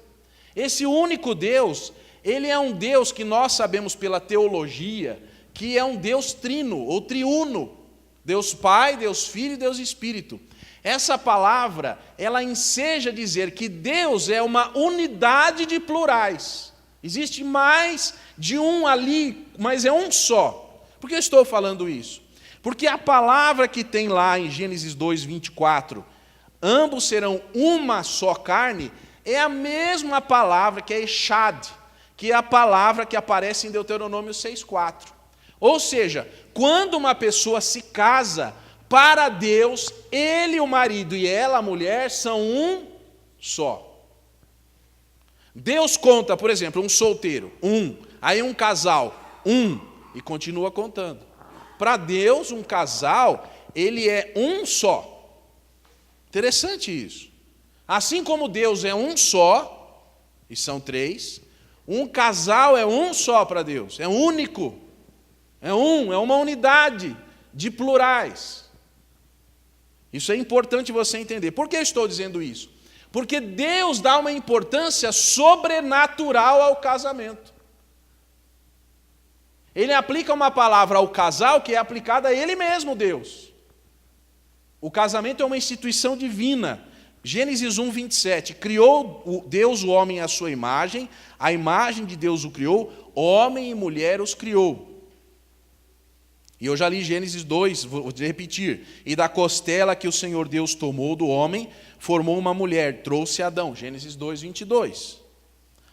Esse único Deus, ele é um Deus que nós sabemos pela teologia, que é um Deus trino ou triuno. Deus Pai, Deus Filho e Deus Espírito. Essa palavra, ela enseja dizer que Deus é uma unidade de plurais. Existe mais de um ali, mas é um só. Por que eu estou falando isso? Porque a palavra que tem lá em Gênesis 2:24, ambos serão uma só carne, é a mesma palavra que é Echad, que é a palavra que aparece em Deuteronômio 6:4. Ou seja, quando uma pessoa se casa, para Deus, ele, o marido, e ela, a mulher, são um só. Deus conta, por exemplo, um solteiro, um. Aí um casal, um. E continua contando. Para Deus, um casal, ele é um só. Interessante isso. Assim como Deus é um só, e são três, um casal é um só para Deus, é único. É uma unidade de plurais. Isso é importante você entender. Por que eu estou dizendo isso? Porque Deus dá uma importância sobrenatural ao casamento. Ele aplica uma palavra ao casal que é aplicada a Ele mesmo, Deus. O casamento é uma instituição divina. Gênesis 1:27, criou Deus o homem à sua imagem, a imagem de Deus o criou, homem e mulher os criou. E eu já li Gênesis 2, vou repetir. E da costela que o Senhor Deus tomou do homem, formou uma mulher, trouxe Adão. Gênesis 2:22.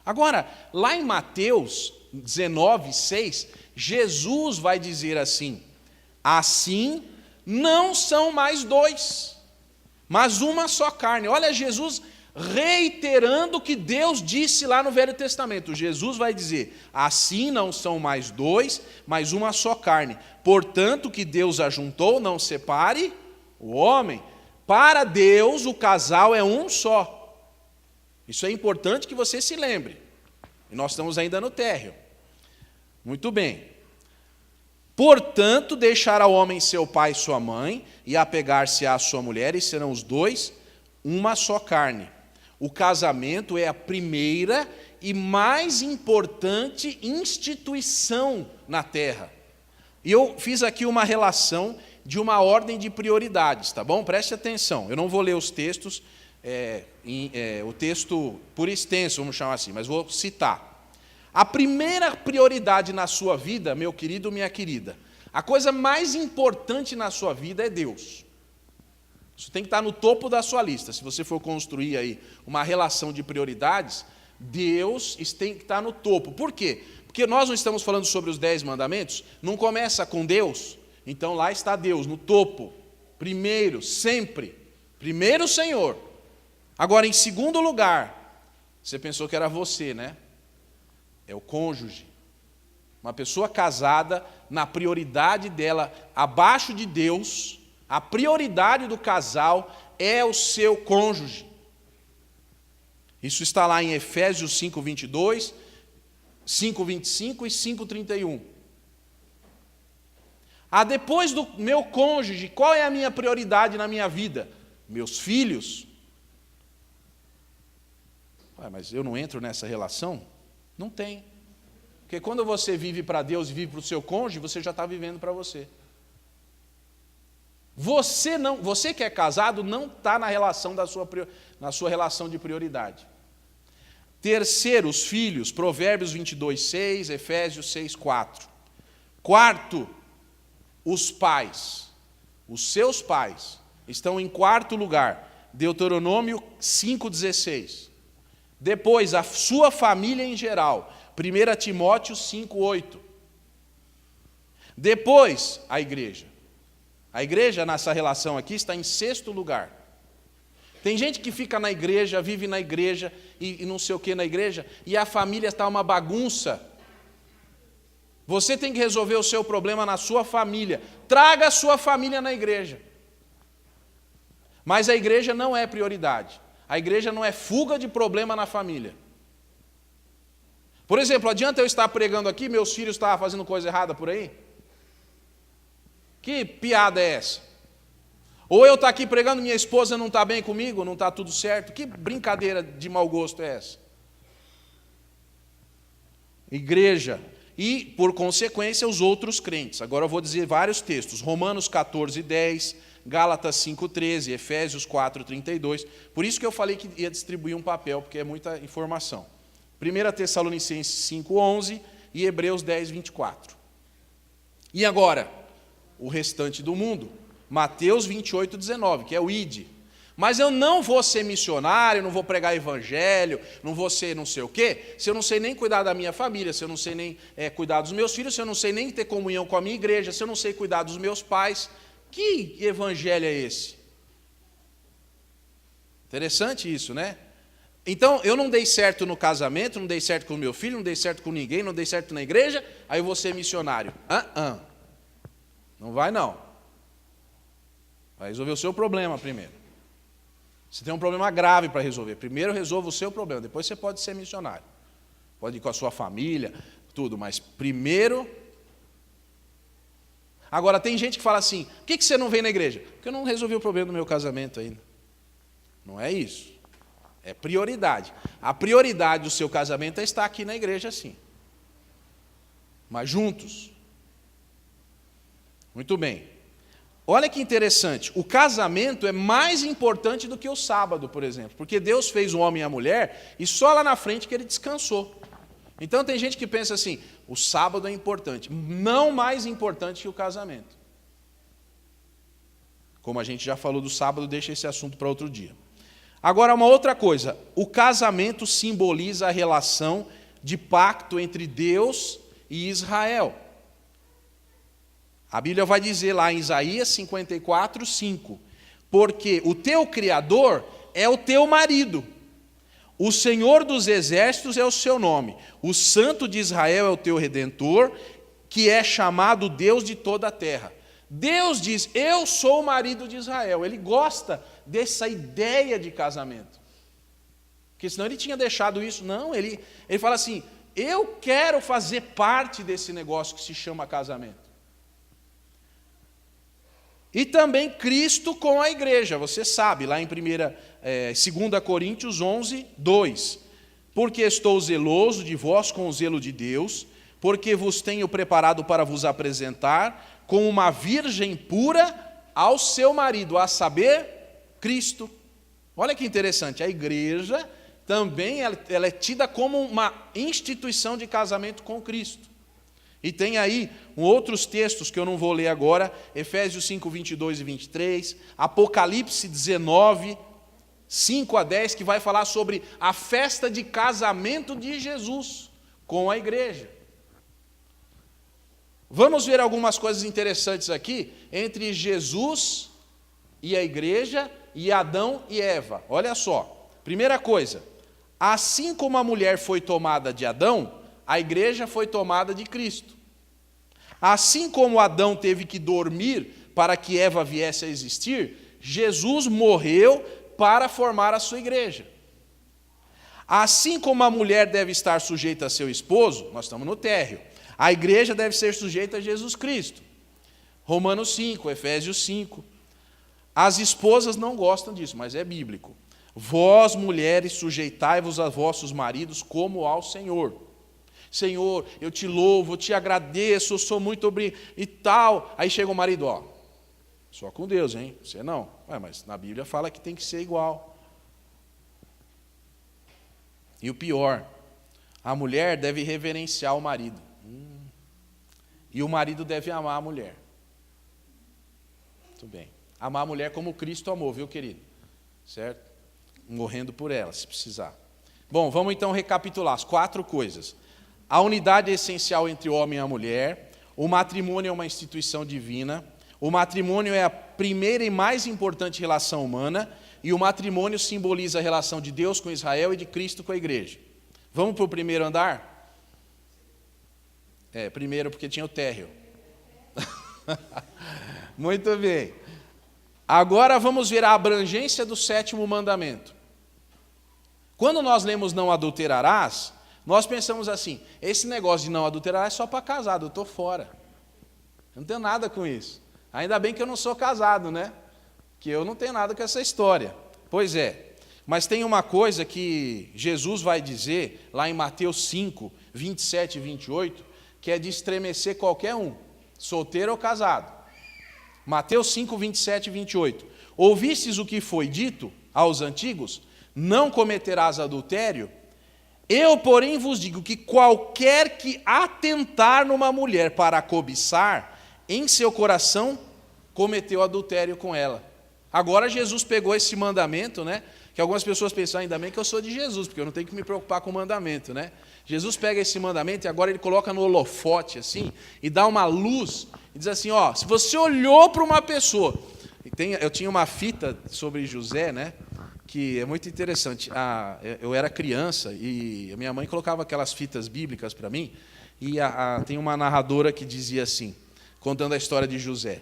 Agora, lá em Mateus 19:6, Jesus vai dizer assim: assim não são mais dois, mas uma só carne. Olha Jesus reiterando o que Deus disse lá no Velho Testamento. Jesus vai dizer: assim não são mais dois, mas uma só carne. Portanto, o que Deus ajuntou, não separe o homem. Para Deus, o casal é um só. Isso é importante que você se lembre. E nós estamos ainda no térreo. Muito bem. Portanto, deixará o homem seu pai e sua mãe, e apegar-se à sua mulher, e serão os dois uma só carne. O casamento é a primeira e mais importante instituição na terra. E eu fiz aqui uma relação de uma ordem de prioridades, tá bom? Preste atenção, eu não vou ler os textos, o texto por extenso, vamos chamar assim, mas vou citar. A primeira prioridade na sua vida, meu querido, minha querida, a coisa mais importante na sua vida é Deus. Isso tem que estar no topo da sua lista. Se você for construir aí uma relação de prioridades, Deus tem que estar no topo. Por quê? Porque nós não estamos falando sobre os 10 mandamentos, não começa com Deus, então lá está Deus, no topo, primeiro, sempre, primeiro o Senhor. Agora, em segundo lugar, você pensou que era você, né? É o cônjuge. Uma pessoa casada, na prioridade dela, abaixo de Deus, a prioridade do casal é o seu cônjuge. Isso está lá em Efésios 5:22, 5:25 e 5:31. Depois do meu cônjuge, qual é a minha prioridade na minha vida? Meus filhos. Mas eu não entro nessa relação? Não tem. Porque quando você vive para Deus e vive para o seu cônjuge, você já está vivendo para você. Você que é casado não está na sua relação de prioridade. Terceiro, os filhos, Provérbios 22:6, Efésios 6:4. Quarto, os pais. Os seus pais estão em quarto lugar, Deuteronômio 5:16. Depois, a sua família em geral, 1 Timóteo 5:8. Depois, a igreja. A igreja, nessa relação aqui, está em sexto lugar. Tem gente que fica na igreja, vive na igreja, e não sei o que na igreja, e a família está uma bagunça. Você tem que resolver o seu problema na sua família. Traga a sua família na igreja. Mas a igreja não é prioridade. A igreja não é fuga de problema na família. Por exemplo, adianta eu estar pregando aqui, meus filhos estavam fazendo coisa errada por aí? Que piada é essa? Ou eu estar aqui pregando, minha esposa não está bem comigo, não está tudo certo? Que brincadeira de mau gosto é essa? Igreja. E, por consequência, os outros crentes. Agora eu vou dizer vários textos. Romanos 14:10, Gálatas 5:13, Efésios 4:32. Por isso que eu falei que ia distribuir um papel, porque é muita informação. 1 Tessalonicenses 5:11 e Hebreus 10:24. E agora, o restante do mundo. Mateus 28:19, que é o ide. Mas eu não vou ser missionário, não vou pregar evangelho, não vou ser não sei o quê, se eu não sei nem cuidar da minha família, se eu não sei nem cuidar dos meus filhos, se eu não sei nem ter comunhão com a minha igreja, se eu não sei cuidar dos meus pais. Que evangelho é esse? Interessante isso, né? Então, eu não dei certo no casamento, não dei certo com o meu filho, não dei certo com ninguém, não dei certo na igreja, aí eu vou ser missionário. Não vai não. Vai resolver o seu problema primeiro. Você tem um problema grave para resolver. Primeiro resolva o seu problema, depois você pode ser missionário. Pode ir com a sua família, tudo, mas primeiro... Agora, tem gente que fala assim, por que você não vem na igreja? Porque eu não resolvi o problema do meu casamento ainda. Não é isso. É prioridade. A prioridade do seu casamento é estar aqui na igreja, sim. Mas juntos. Muito bem. Olha que interessante, o casamento é mais importante do que o sábado, por exemplo, porque Deus fez o homem e a mulher e só lá na frente que ele descansou. Então tem gente que pensa assim, o sábado é importante, não mais importante que o casamento. Como a gente já falou do sábado, deixa esse assunto para outro dia. Agora, uma outra coisa, o casamento simboliza a relação de pacto entre Deus e Israel. A Bíblia vai dizer lá em Isaías 54:5, porque o teu Criador é o teu marido. O Senhor dos exércitos é o seu nome. O Santo de Israel é o teu Redentor, que é chamado Deus de toda a terra. Deus diz, eu sou o marido de Israel. Ele gosta dessa ideia de casamento. Porque senão ele tinha deixado isso. Não, ele fala assim, eu quero fazer parte desse negócio que se chama casamento. E também Cristo com a igreja, você sabe, lá em 2 Coríntios 11, 2. Porque estou zeloso de vós com o zelo de Deus, porque vos tenho preparado para vos apresentar como uma virgem pura ao seu marido, a saber, Cristo. Olha que interessante, a igreja também ela é tida como uma instituição de casamento com Cristo. E tem aí outros textos que eu não vou ler agora, Efésios 5, 22 e 23, Apocalipse 19, 5 a 10, que vai falar sobre a festa de casamento de Jesus com a igreja. Vamos ver algumas coisas interessantes aqui entre Jesus e a igreja e Adão e Eva. Olha só, primeira coisa, assim como a mulher foi tomada de Adão, a igreja foi tomada de Cristo. Assim como Adão teve que dormir para que Eva viesse a existir, Jesus morreu para formar a sua igreja. Assim como a mulher deve estar sujeita a seu esposo, nós estamos no térreo, a igreja deve ser sujeita a Jesus Cristo. Romanos 5, Efésios 5. As esposas não gostam disso, mas é bíblico. Vós, mulheres, sujeitai-vos a vossos maridos como ao Senhor. Senhor, eu te louvo, eu te agradeço, eu sou muito obrigado e tal. Aí chega o marido, ó, só com Deus, hein? Você não. Mas na Bíblia fala que tem que ser igual. E o pior, a mulher deve reverenciar o marido. E o marido deve amar a mulher. Muito bem. Amar a mulher como Cristo amou, viu, querido? Certo? Morrendo por ela, se precisar. Bom, vamos então recapitular as 4 coisas. A unidade é essencial entre o homem e a mulher. O matrimônio é uma instituição divina. O matrimônio é a primeira e mais importante relação humana. E o matrimônio simboliza a relação de Deus com Israel e de Cristo com a igreja. Vamos para o primeiro andar? Primeiro porque tinha o térreo. Muito bem. Agora vamos ver a abrangência do 7º mandamento. Quando nós lemos não adulterarás, nós pensamos assim, esse negócio de não adulterar é só para casado, eu estou fora. Eu não tenho nada com isso. Ainda bem que eu não sou casado, né? Que eu não tenho nada com essa história. Pois é. Mas tem uma coisa que Jesus vai dizer, lá em Mateus 5, 27 e 28, que é de estremecer qualquer um, solteiro ou casado. Mateus 5, 27 e 28. Ouvistes o que foi dito aos antigos? Não cometerás adultério? Eu, porém, vos digo que qualquer que atentar numa mulher para cobiçar, em seu coração cometeu adultério com ela. Agora Jesus pegou esse mandamento, né? Que algumas pessoas pensam, ainda bem que eu sou de Jesus, porque eu não tenho que me preocupar com o mandamento, né? Jesus pega esse mandamento e agora ele coloca no holofote, assim, e dá uma luz, e diz assim, ó, se você olhou para uma pessoa... Eu tinha uma fita sobre José, né? Que é muito interessante. Eu era criança e a minha mãe colocava aquelas fitas bíblicas para mim, e tem uma narradora que dizia assim, contando a história de José.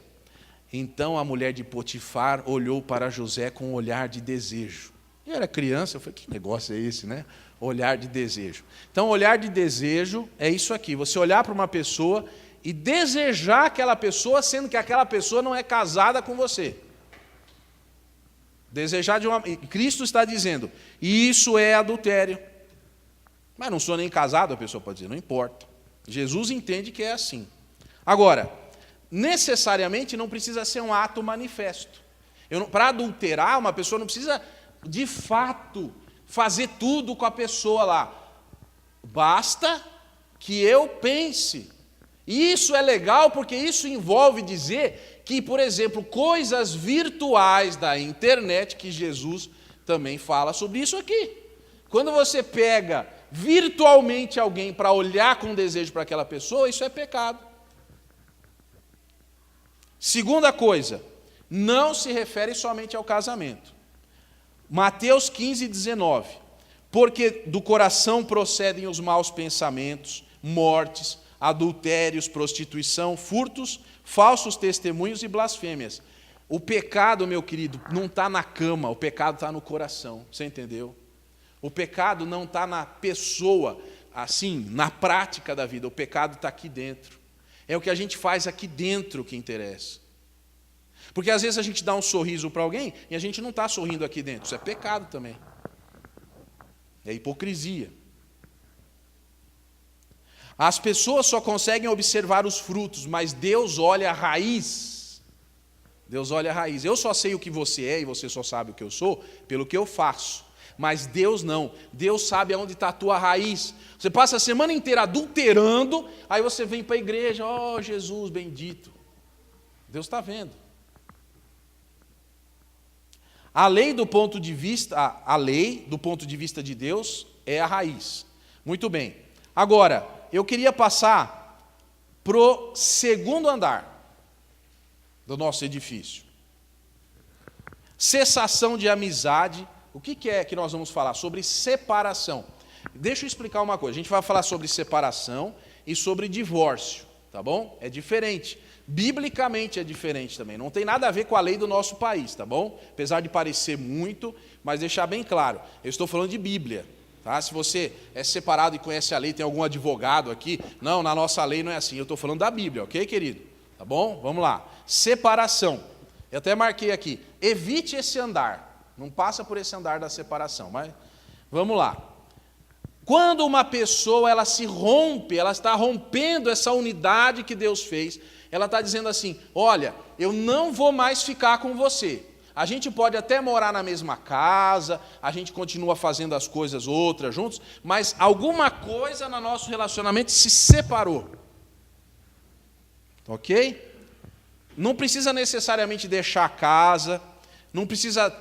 Então a mulher de Potifar olhou para José com um olhar de desejo. Eu era criança, eu falei, que negócio é esse, né? Olhar de desejo. Então, olhar de desejo é isso aqui, você olhar para uma pessoa e desejar aquela pessoa, sendo que aquela pessoa não é casada com você. Desejar de uma... Cristo está dizendo, isso é adultério. Mas não sou nem casado, a pessoa pode dizer, não importa. Jesus entende que é assim. Agora, necessariamente não precisa ser um ato manifesto. Para adulterar, uma pessoa não precisa, de fato, fazer tudo com a pessoa lá. Basta que eu pense. E isso é legal porque isso envolve dizer que, por exemplo, coisas virtuais da internet, que Jesus também fala sobre isso aqui. Quando você pega virtualmente alguém para olhar com desejo para aquela pessoa, isso é pecado. Segunda coisa, não se refere somente ao casamento. Mateus 15, 19. porque do coração procedem os maus pensamentos, mortes, adultérios, prostituição, furtos, falsos testemunhos e blasfêmias. O pecado, meu querido, não está na cama, o pecado está no coração, você entendeu? O pecado não está na pessoa, assim, na prática da vida, o pecado está aqui dentro. É o que a gente faz aqui dentro que interessa. Porque às vezes a gente dá um sorriso para alguém e a gente não está sorrindo aqui dentro, isso é pecado também. É hipocrisia. As pessoas só conseguem observar os frutos, mas Deus olha a raiz. Deus olha a raiz. Eu só sei o que você é e você só sabe o que eu sou pelo que eu faço. Mas Deus não. Deus sabe aonde está a tua raiz. Você passa a semana inteira adulterando, aí você vem para a igreja, ó Jesus bendito. Deus está vendo. A lei do ponto de vista de Deus é a raiz. Muito bem. Agora, eu queria passar para o segundo andar do nosso edifício. Cessação de amizade. O que é que nós vamos falar? Sobre separação. Deixa eu explicar uma coisa. A gente vai falar sobre separação e sobre divórcio, tá bom? É diferente. Biblicamente é diferente também. Não tem nada a ver com a lei do nosso país, tá bom? Apesar de parecer muito, mas deixar bem claro. Eu estou falando de Bíblia. Tá? Se você é separado e conhece a lei, tem algum advogado aqui, não, na nossa lei não é assim, eu estou falando da Bíblia, ok, querido? Tá bom? Vamos lá. Separação. Eu até marquei aqui, evite esse andar, não passa por esse andar da separação, mas vamos lá. Quando uma pessoa ela se rompe, ela está rompendo essa unidade que Deus fez, ela está dizendo assim, olha, eu não vou mais ficar com você. A gente pode até morar na mesma casa, a gente continua fazendo as coisas outras juntos, mas alguma coisa no nosso relacionamento se separou. Ok? Não precisa necessariamente deixar a casa, não precisa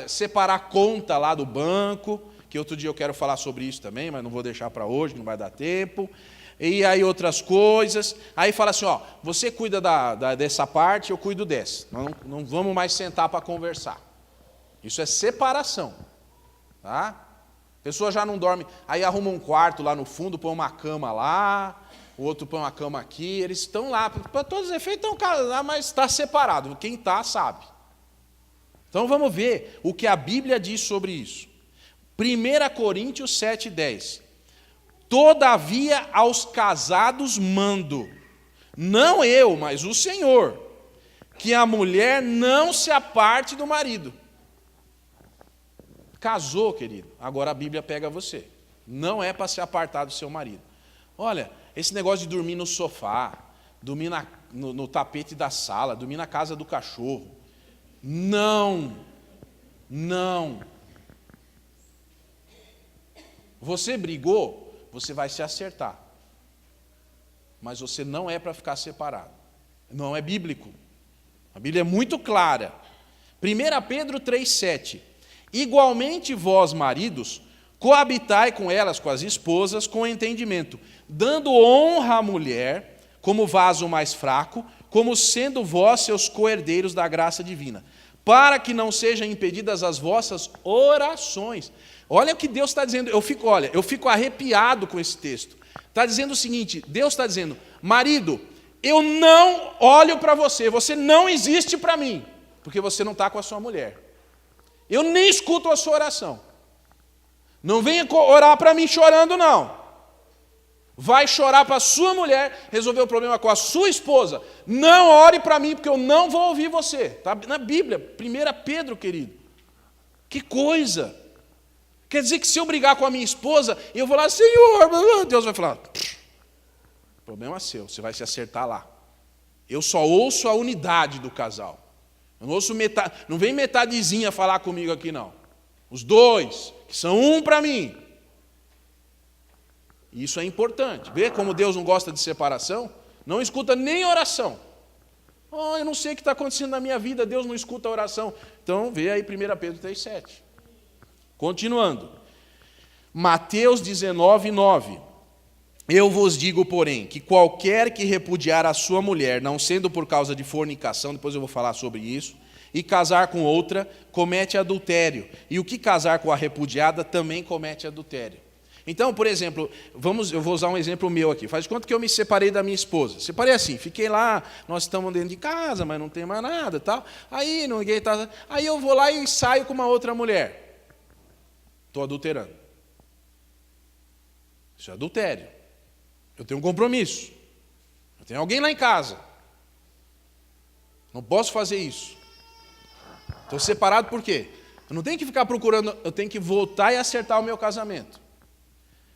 separar a conta lá do banco, que outro dia eu quero falar sobre isso também, mas não vou deixar para hoje, não vai dar tempo. E aí outras coisas, aí fala assim, ó, você cuida dessa parte, eu cuido dessa, não vamos mais sentar para conversar. Isso é separação, tá? A pessoa já não dorme, aí arruma um quarto lá no fundo, põe uma cama lá, o outro põe uma cama aqui, eles estão lá, para todos os efeitos estão casados, mas está separado, quem está sabe. Então vamos ver o que a Bíblia diz sobre isso. 1 Coríntios 7:10. Todavia aos casados mando, não eu, mas o Senhor, que a mulher não se aparte do marido. Casou, querido, agora a Bíblia pega você. Não é para se apartar do seu marido. Olha, esse negócio de dormir no sofá, dormir no tapete da sala, dormir na casa do cachorro. Não. Você brigou, você vai se acertar. Mas você não é para ficar separado. Não é bíblico. A Bíblia é muito clara. 1 Pedro 3,7. Igualmente vós, maridos, coabitai com elas, com as esposas, com entendimento, dando honra à mulher, como vaso mais fraco, como sendo vós seus co-herdeiros da graça divina, para que não sejam impedidas as vossas orações. Olha o que Deus está dizendo, eu fico arrepiado com esse texto. Está dizendo o seguinte, Deus está dizendo, marido, eu não olho para você, você não existe para mim, porque você não está com a sua mulher. Eu nem escuto a sua oração. Não venha orar para mim chorando, não. Vai chorar para a sua mulher, resolver o problema com a sua esposa. Não ore para mim, porque eu não vou ouvir você. Está na Bíblia, 1 Pedro, querido. Que coisa! Quer dizer que se eu brigar com a minha esposa, eu vou lá, Senhor, Deus vai falar, problema seu, você vai se acertar lá. Eu só ouço a unidade do casal. Eu não ouço metade, não vem metadezinha falar comigo aqui, não. Os dois, que são um para mim. Isso é importante. Vê como Deus não gosta de separação? Não escuta nem oração. Oh, eu não sei o que está acontecendo na minha vida, Deus não escuta a oração. Então, vê aí 1 Pedro 3,7. Continuando. Mateus 19:9. Eu vos digo, porém, que qualquer que repudiar a sua mulher, não sendo por causa de fornicação, depois eu vou falar sobre isso, e casar com outra, comete adultério. E o que casar com a repudiada também comete adultério. Então, por exemplo, eu vou usar um exemplo meu aqui. Faz de conta que eu me separei da minha esposa. Separei assim, fiquei lá, nós estamos dentro de casa, mas não tem mais nada, tal. Aí ninguém tá. Aí eu vou lá e saio com uma outra mulher. Estou adulterando. Isso é adultério. Eu tenho um compromisso. Eu tenho alguém lá em casa. Não posso fazer isso. Estou separado por quê? Eu não tenho que ficar procurando, eu tenho que voltar e acertar o meu casamento.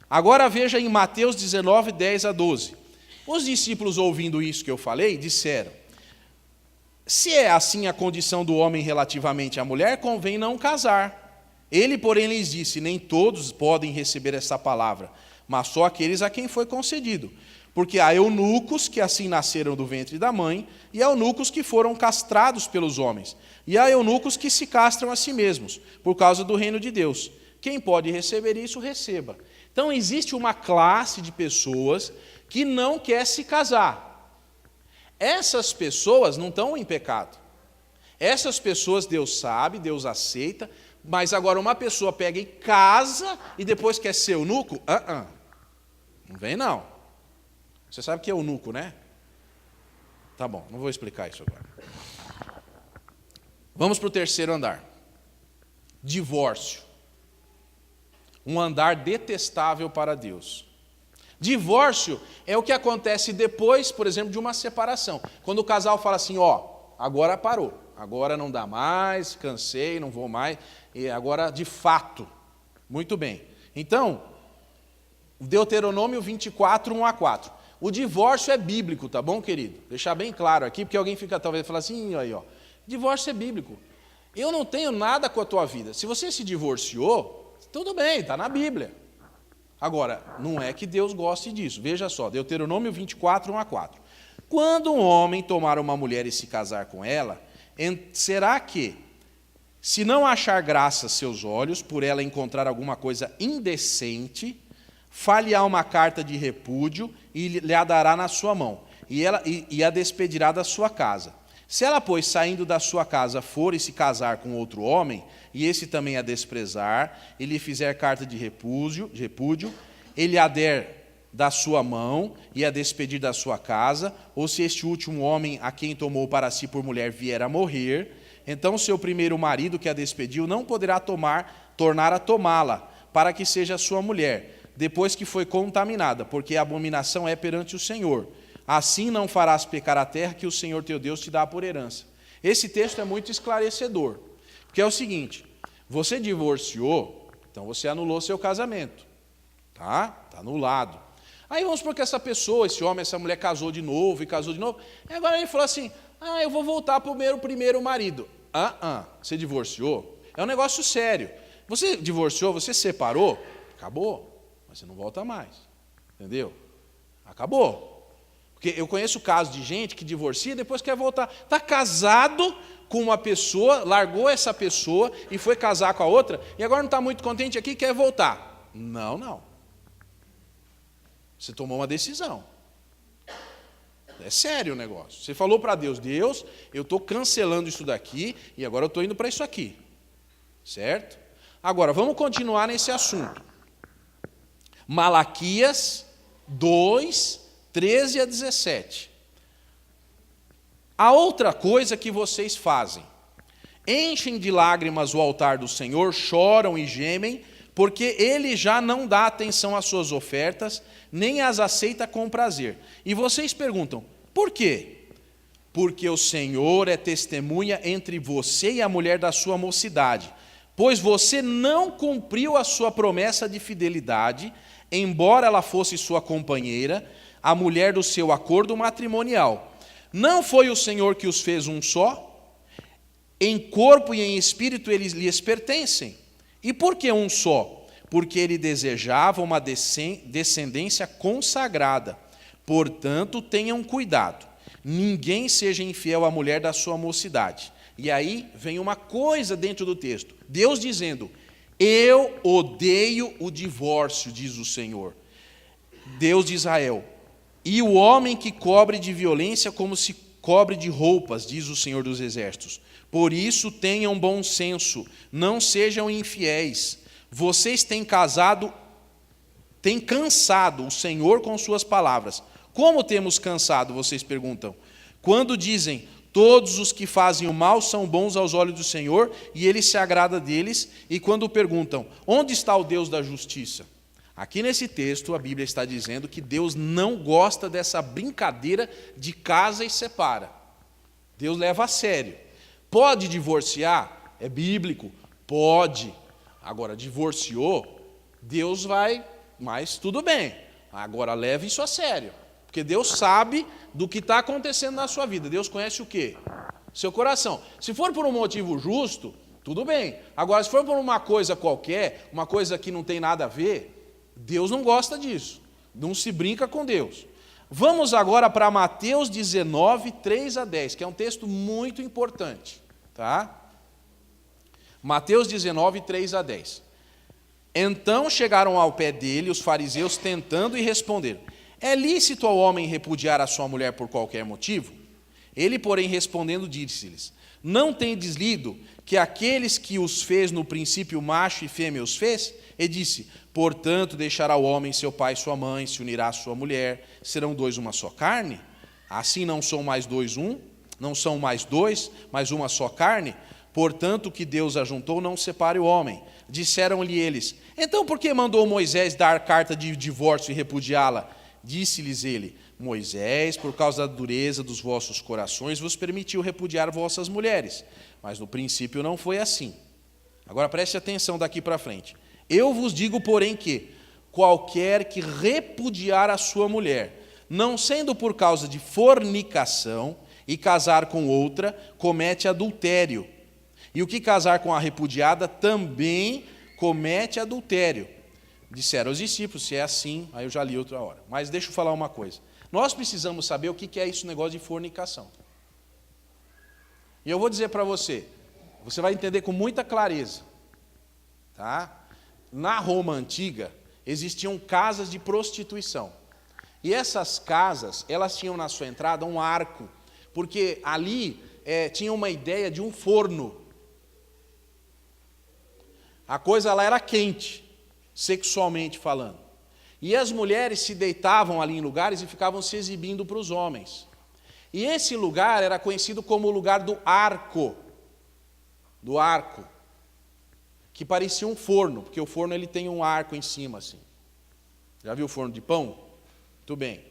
Agora veja em Mateus 19, 10 a 12. Os discípulos, ouvindo isso que eu falei, disseram: se é assim a condição do homem relativamente à mulher, convém não casar. Ele, porém, lhes disse: nem todos podem receber essa palavra, mas só aqueles a quem foi concedido. Porque há eunucos que assim nasceram do ventre da mãe, e há eunucos que foram castrados pelos homens, e há eunucos que se castram a si mesmos, por causa do reino de Deus. Quem pode receber isso, receba. Então, existe uma classe de pessoas que não quer se casar. Essas pessoas não estão em pecado. Essas pessoas Deus sabe, Deus aceita, mas agora uma pessoa pega e casa e depois quer ser eunuco? Não vem não. Você sabe o que é eunuco, né? Tá bom, não vou explicar isso agora. Vamos para o terceiro andar. Divórcio. Um andar detestável para Deus. Divórcio é o que acontece depois, por exemplo, de uma separação. Quando o casal fala assim, agora parou, agora não dá mais, cansei, não vou mais, e agora de fato. Muito bem. Então, Deuteronômio 24, 1 a 4. O divórcio é bíblico, tá bom, querido? Deixar bem claro aqui, porque alguém fica talvez falando assim, aí, divórcio é bíblico. Eu não tenho nada com a tua vida. Se você se divorciou, tudo bem, está na Bíblia. Agora, não é que Deus goste disso. Veja só, Deuteronômio 24, 1 a 4. Quando um homem tomar uma mulher e se casar com ela, será que, se não achar graça aos seus olhos, por ela encontrar alguma coisa indecente, far-lhe-á uma carta de repúdio e lhe a dará na sua mão, e a despedirá da sua casa. Se ela, pois, saindo da sua casa, for e se casar com outro homem, e esse também a desprezar, e lhe fizer carta de repúdio, ele a der da sua mão e a despedir da sua casa, ou se este último homem a quem tomou para si por mulher vier a morrer, então seu primeiro marido que a despediu não poderá tornar a tomá-la, para que seja sua mulher, depois que foi contaminada, porque a abominação é perante o Senhor. Assim não farás pecar a terra que o Senhor teu Deus te dá por herança. Esse texto é muito esclarecedor, porque é o seguinte: você divorciou, então você anulou seu casamento, tá? Está anulado. Aí vamos supor que essa pessoa, esse homem, essa mulher casou de novo, e agora ele falou assim, eu vou voltar para o meu primeiro marido. Você divorciou? É um negócio sério. Você divorciou, você separou, acabou, mas você não volta mais, entendeu? Acabou. Porque eu conheço casos de gente que divorcia e depois quer voltar. Está casado com uma pessoa, largou essa pessoa e foi casar com a outra, e agora não está muito contente aqui e quer voltar. Não. Você tomou uma decisão. É sério o negócio. Você falou para Deus, eu estou cancelando isso daqui e agora eu estou indo para isso aqui. Certo? Agora, vamos continuar nesse assunto. Malaquias 2, 13 a 17. A outra coisa que vocês fazem: enchem de lágrimas o altar do Senhor, choram e gemem, porque Ele já não dá atenção às suas ofertas, nem as aceita com prazer. E vocês perguntam, por quê? Porque o Senhor é testemunha entre você e a mulher da sua mocidade, pois você não cumpriu a sua promessa de fidelidade, embora ela fosse sua companheira, a mulher do seu acordo matrimonial. Não foi o Senhor que os fez um só? Em corpo e em espírito eles lhes pertencem. E por que um só? Porque ele desejava uma descendência consagrada. Portanto, tenham cuidado. Ninguém seja infiel à mulher da sua mocidade. E aí vem uma coisa dentro do texto. Deus dizendo, eu odeio o divórcio, diz o Senhor. Deus de Israel. E o homem que cobre de violência como cobre de roupas, diz o Senhor dos Exércitos. Por isso tenham bom senso, não sejam infiéis. Vocês têm cansado o Senhor com suas palavras. Como temos cansado, vocês perguntam? Quando dizem, todos os que fazem o mal são bons aos olhos do Senhor, e Ele se agrada deles, e quando perguntam, onde está o Deus da justiça? Aqui nesse texto, a Bíblia está dizendo que Deus não gosta dessa brincadeira de casa e separa. Deus leva a sério. Pode divorciar? É bíblico? Pode. Agora, divorciou, Deus vai, mas tudo bem. Agora, leve isso a sério. Porque Deus sabe do que está acontecendo na sua vida. Deus conhece o quê? Seu coração. Se for por um motivo justo, tudo bem. Agora, se for por uma coisa qualquer, uma coisa que não tem nada a ver, Deus não gosta disso. Não se brinca com Deus. Vamos agora para Mateus 19, 3 a 10, que é um texto muito importante. Tá? Mateus 19, 3 a 10. Então chegaram ao pé dele os fariseus tentando e responderam, é lícito ao homem repudiar a sua mulher por qualquer motivo? Ele, porém, respondendo, disse-lhes, não tendes lido que aqueles que os fez no princípio macho e fêmea os fez? E disse, portanto, deixará o homem seu pai e sua mãe, se unirá à sua mulher, serão dois uma só carne? Assim não são mais dois um? Não são mais dois, mas uma só carne? Portanto, o que Deus ajuntou, não separe o homem. Disseram-lhe eles, então por que mandou Moisés dar carta de divórcio e repudiá-la? Disse-lhes ele, Moisés, por causa da dureza dos vossos corações, vos permitiu repudiar vossas mulheres. Mas no princípio não foi assim. Agora preste atenção daqui para frente. Eu vos digo, porém, que qualquer que repudiar a sua mulher, não sendo por causa de fornicação, e casar com outra, comete adultério. E o que casar com a repudiada também comete adultério. Disseram os discípulos, se é assim, aí eu já li outra hora. Mas deixa eu falar uma coisa. Nós precisamos saber o que é esse negócio de fornicação. E eu vou dizer para você, você vai entender com muita clareza. Tá? Na Roma antiga, existiam casas de prostituição. E essas casas, elas tinham na sua entrada um arco, porque ali tinha uma ideia de um forno. A coisa lá era quente, sexualmente falando. E as mulheres se deitavam ali em lugares e ficavam se exibindo para os homens. E esse lugar era conhecido como o lugar do arco. Do arco. Que parecia um forno, porque o forno ele tem um arco em cima assim. Já viu o forno de pão? Muito bem.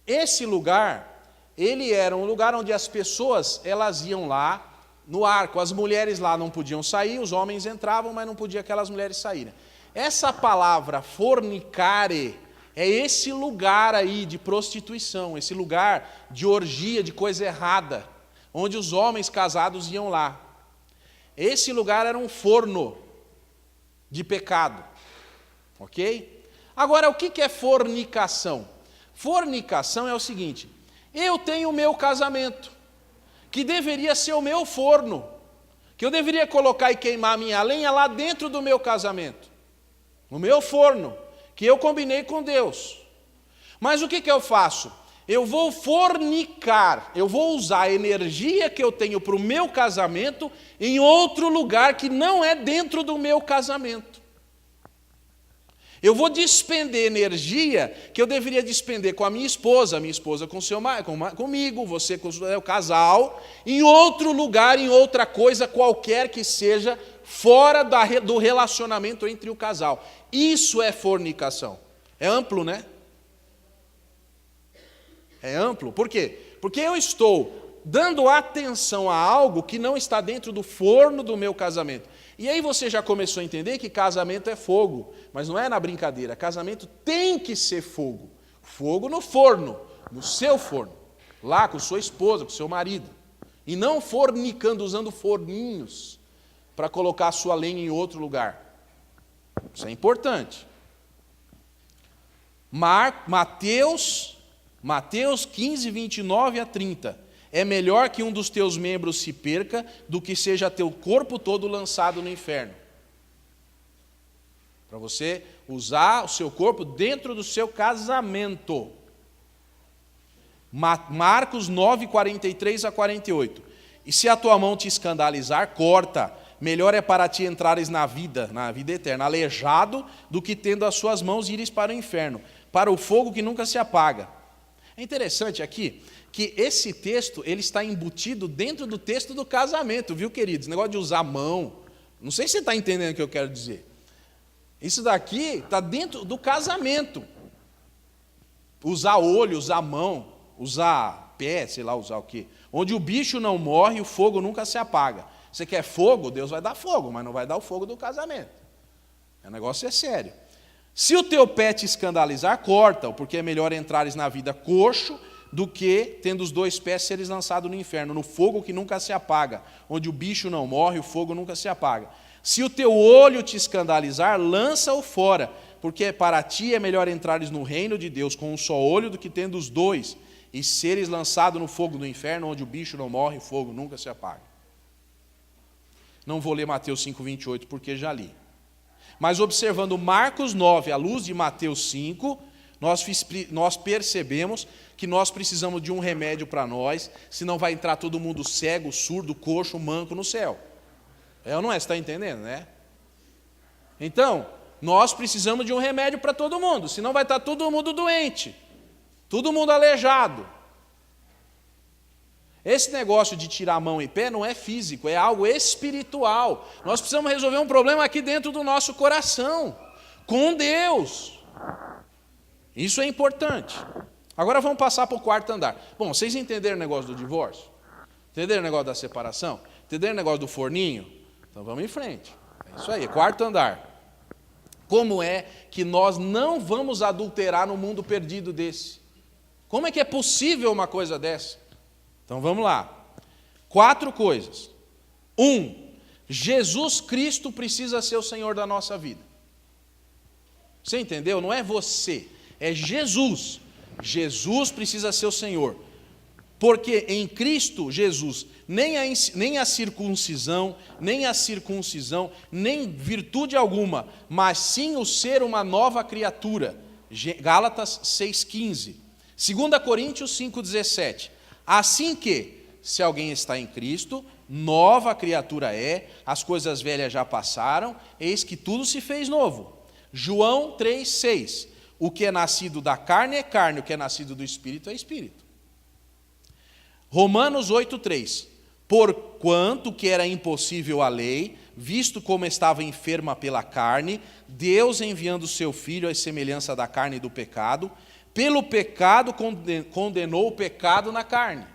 Esse lugar, ele era um lugar onde as pessoas, elas iam lá no arco. As mulheres lá não podiam sair, os homens entravam, mas não podia aquelas mulheres saírem. Essa palavra fornicare é esse lugar aí de prostituição, esse lugar de orgia, de coisa errada, onde os homens casados iam lá. Esse lugar era um forno de pecado, ok? Agora, o que é fornicação? Fornicação é o seguinte, eu tenho o meu casamento, que deveria ser o meu forno, que eu deveria colocar e queimar a minha lenha lá dentro do meu casamento, no meu forno, que eu combinei com Deus. Mas o que eu faço? Eu vou fornicar, eu vou usar a energia que eu tenho para o meu casamento em outro lugar que não é dentro do meu casamento. Eu vou despender energia que eu deveria despender com a minha esposa com comigo, você com o casal, em outro lugar, em outra coisa qualquer que seja, fora do relacionamento entre o casal. Isso é fornicação. É amplo, né? É amplo. Por quê? Porque eu estou dando atenção a algo que não está dentro do forno do meu casamento. E aí você já começou a entender que casamento é fogo, mas não é na brincadeira. Casamento tem que ser fogo. Fogo no forno, no seu forno, lá com sua esposa, com seu marido. E não fornicando, usando forninhos para colocar a sua lenha em outro lugar. Isso é importante. Mateus 15, 29 a 30. É melhor que um dos teus membros se perca do que seja teu corpo todo lançado no inferno. Para você usar o seu corpo dentro do seu casamento. Marcos 9, 43 a 48. E se a tua mão te escandalizar, corta. Melhor é para ti entrares na vida eterna, aleijado, do que tendo as suas mãos ires para o inferno, para o fogo que nunca se apaga. É interessante aqui que esse texto ele está embutido dentro do texto do casamento, viu, queridos? Esse negócio de usar a mão. Não sei se você está entendendo o que eu quero dizer. Isso daqui está dentro do casamento. Usar olho, usar mão, usar pé, sei lá, usar o quê. Onde o bicho não morre, o fogo nunca se apaga. Você quer fogo? Deus vai dar fogo, mas não vai dar o fogo do casamento. O negócio é sério. Se o teu pé te escandalizar, corta-o, porque é melhor entrares na vida coxo do que, tendo os 2 pés, seres lançado no inferno, no fogo que nunca se apaga, onde o bicho não morre, o fogo nunca se apaga. Se o teu olho te escandalizar, lança-o fora, porque para ti é melhor entrares no reino de Deus com um só olho do que tendo os 2, e seres lançado no fogo do inferno, onde o bicho não morre, o fogo nunca se apaga. Não vou ler Mateus 5, 28, porque já li. Mas observando Marcos 9, à luz de Mateus 5, nós percebemos que nós precisamos de um remédio para nós, senão vai entrar todo mundo cego, surdo, coxo, manco no céu. É ou não é? Você está entendendo, né? Então, nós precisamos de um remédio para todo mundo, senão vai estar todo mundo doente, todo mundo aleijado. Esse negócio de tirar mão e pé não é físico, é algo espiritual. Nós precisamos resolver um problema aqui dentro do nosso coração, com Deus. Isso é importante. Agora vamos passar para o 4º andar. Bom, vocês entenderam o negócio do divórcio? Entenderam o negócio da separação? Entenderam o negócio do forninho? Então vamos em frente. É isso aí, 4º andar. Como é que nós não vamos adulterar no mundo perdido desse? Como é que é possível uma coisa dessa? Então vamos lá. 4 coisas. 1. Jesus Cristo precisa ser o Senhor da nossa vida. Você entendeu? Não é você, é Jesus. Jesus precisa ser o Senhor. Porque em Cristo Jesus, nem a circuncisão, nem virtude alguma, mas sim o ser uma nova criatura. Gálatas 6,15. 2 Coríntios 5,17. Assim que, se alguém está em Cristo, nova criatura é, as coisas velhas já passaram, eis que tudo se fez novo. João 3,6. O que é nascido da carne é carne, o que é nascido do Espírito é Espírito. Romanos 8,3. Porquanto que era impossível a lei, visto como estava enferma pela carne, Deus enviando o seu Filho à semelhança da carne e do pecado, pelo pecado condenou o pecado na carne.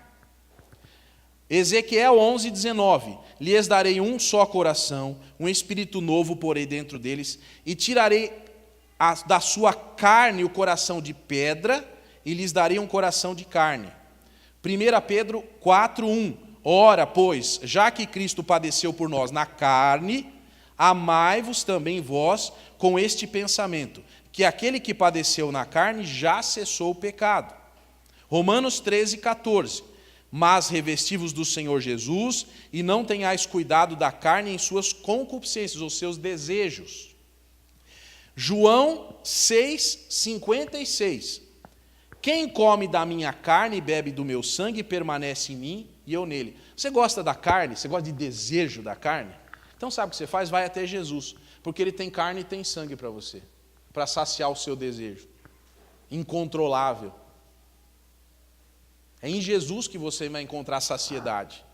Ezequiel 11:19. Lhes darei um só coração, um espírito novo porei dentro deles, e tirarei da sua carne o coração de pedra, e lhes darei um coração de carne. 1 Pedro 4:1. Ora, pois, já que Cristo padeceu por nós na carne, amai-vos também vós com este pensamento, que aquele que padeceu na carne já cessou o pecado. Romanos 13:14. Mas revesti-vos do Senhor Jesus, e não tenhais cuidado da carne em suas concupiscências, ou seus desejos. João 6:56. Quem come da minha carne e bebe do meu sangue, permanece em mim e eu nele. Você gosta da carne? Você gosta de desejo da carne? Então sabe o que você faz? Vai até Jesus, porque ele tem carne e tem sangue para você, para saciar o seu desejo incontrolável. É em Jesus que você vai encontrar saciedade,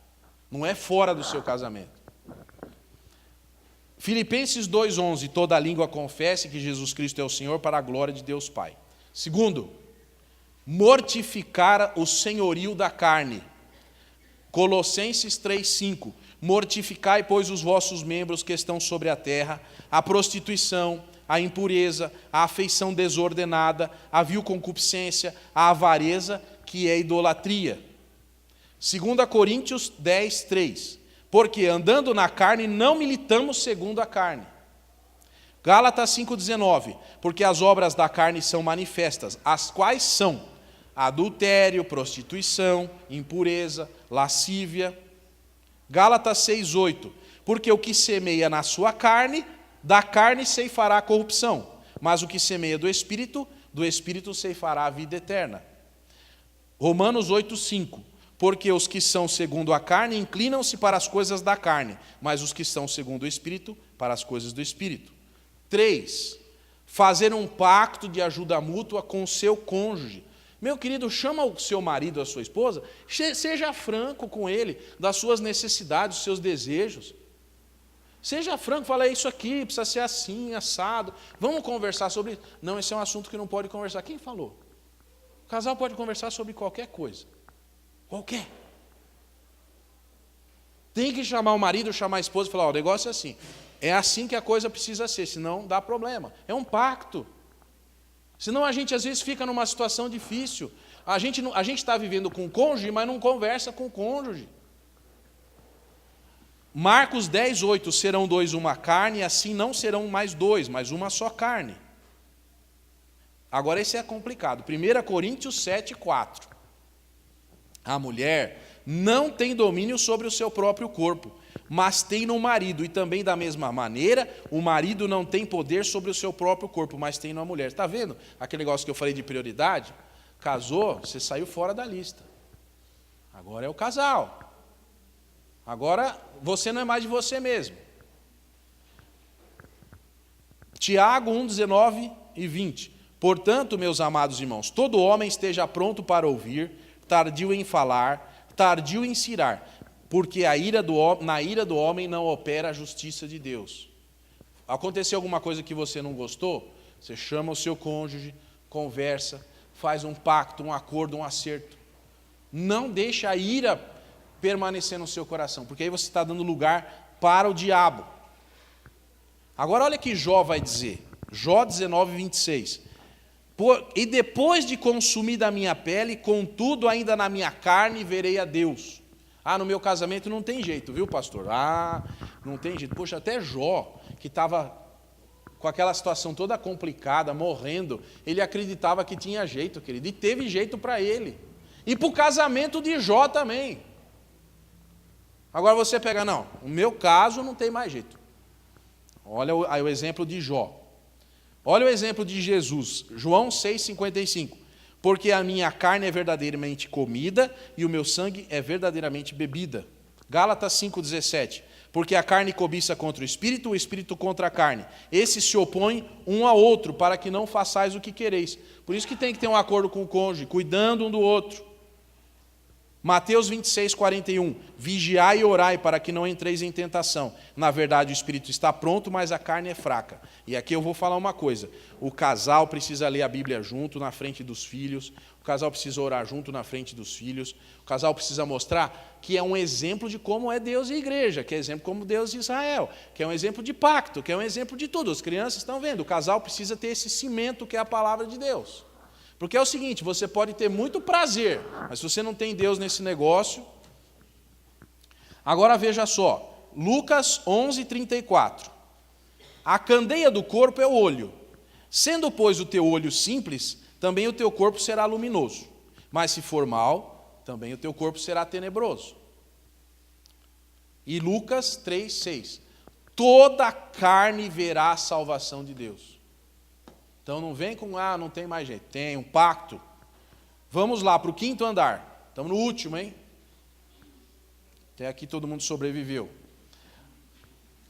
não é fora do seu casamento. Filipenses 2:11. Toda língua confesse que Jesus Cristo é o Senhor, para a glória de Deus Pai. 2. Mortificar o senhorio da carne. Colossenses 3:5. Mortificai, pois, os vossos membros que estão sobre a terra, a prostituição, a impureza, a afeição desordenada, a vil concupiscência, a avareza, que é idolatria. 2 Coríntios 10:3. Porque andando na carne não militamos segundo a carne. Gálatas 5:19. Porque as obras da carne são manifestas, as quais são adultério, prostituição, impureza, lascívia. Gálatas 6:8. Porque o que semeia na sua carne, da carne ceifará a corrupção, mas o que semeia do Espírito ceifará a vida eterna. Romanos 8:5. Porque os que são segundo a carne inclinam-se para as coisas da carne, mas os que são segundo o Espírito, para as coisas do Espírito. 3. Fazer um pacto de ajuda mútua com o seu cônjuge. Meu querido, chama o seu marido, a sua esposa, seja franco com ele, das suas necessidades, dos seus desejos. Seja franco, fala, é isso aqui, precisa ser assim, assado. Vamos conversar sobre isso. Não, esse é um assunto que não pode conversar. Quem falou? O casal pode conversar sobre qualquer coisa. Qualquer. Tem que chamar o marido, chamar a esposa e falar, o negócio é assim. É assim que a coisa precisa ser, senão dá problema. É um pacto. Senão a gente às vezes fica numa situação difícil. A gente está vivendo com o cônjuge, mas não conversa com o cônjuge. Marcos 10:8, serão dois uma carne, e assim não serão mais dois, mas uma só carne. Agora esse é complicado. 1 Coríntios 7:4. A mulher não tem domínio sobre o seu próprio corpo, mas tem no marido, e também da mesma maneira, o marido não tem poder sobre o seu próprio corpo, mas tem na mulher. Está vendo aquele negócio que eu falei de prioridade? Casou, você saiu fora da lista. Agora é o casal. Agora você não é mais de você mesmo. Tiago 1:19 e 20. Portanto, meus amados irmãos, todo homem esteja pronto para ouvir, tardio em falar, tardio em cirar, porque na ira do homem não opera a justiça de Deus. Aconteceu alguma coisa que você não gostou? Você chama o seu cônjuge, conversa, faz um pacto, um acordo, um acerto. Não deixa a ira permanecer no seu coração, porque aí você está dando lugar para o diabo. Agora olha o que Jó vai dizer. Jó 19:26. E depois de consumir da minha pele, contudo ainda na minha carne verei a Deus. No meu casamento não tem jeito, viu, pastor? Não tem jeito. Poxa, até Jó, que estava com aquela situação toda complicada, morrendo, ele acreditava que tinha jeito, querido, e teve jeito para ele. E para o casamento de Jó também. Agora você pega, não, o meu caso não tem mais jeito. Olha aí o exemplo de Jó. Olha o exemplo de Jesus, João 6,55. Porque a minha carne é verdadeiramente comida e o meu sangue é verdadeiramente bebida. Gálatas 5,17. Porque a carne cobiça contra o espírito contra a carne. Esses se opõem um ao outro, para que não façais o que quereis. Por isso que tem que ter um acordo com o cônjuge, cuidando um do outro. Mateus 26:41. Vigiai e orai para que não entreis em tentação. Na verdade, o espírito está pronto, mas a carne é fraca. E aqui eu vou falar uma coisa. O casal precisa ler a Bíblia junto, na frente dos filhos. O casal precisa orar junto, na frente dos filhos. O casal precisa mostrar que é um exemplo de como é Deus e a igreja, que é exemplo como Deus e Israel, que é um exemplo de pacto, que é um exemplo de tudo. As crianças estão vendo. O casal precisa ter esse cimento que é a palavra de Deus. Porque é o seguinte, você pode ter muito prazer, mas se você não tem Deus nesse negócio... Agora veja só, Lucas 11:34. A candeia do corpo é o olho. Sendo, pois, o teu olho simples, também o teu corpo será luminoso. Mas se for mau, também o teu corpo será tenebroso. E Lucas 3:6. Toda carne verá a salvação de Deus. Então não vem com, não tem mais jeito. Tem um pacto. Vamos lá para o 5º andar. Estamos no último, hein? Até aqui todo mundo sobreviveu.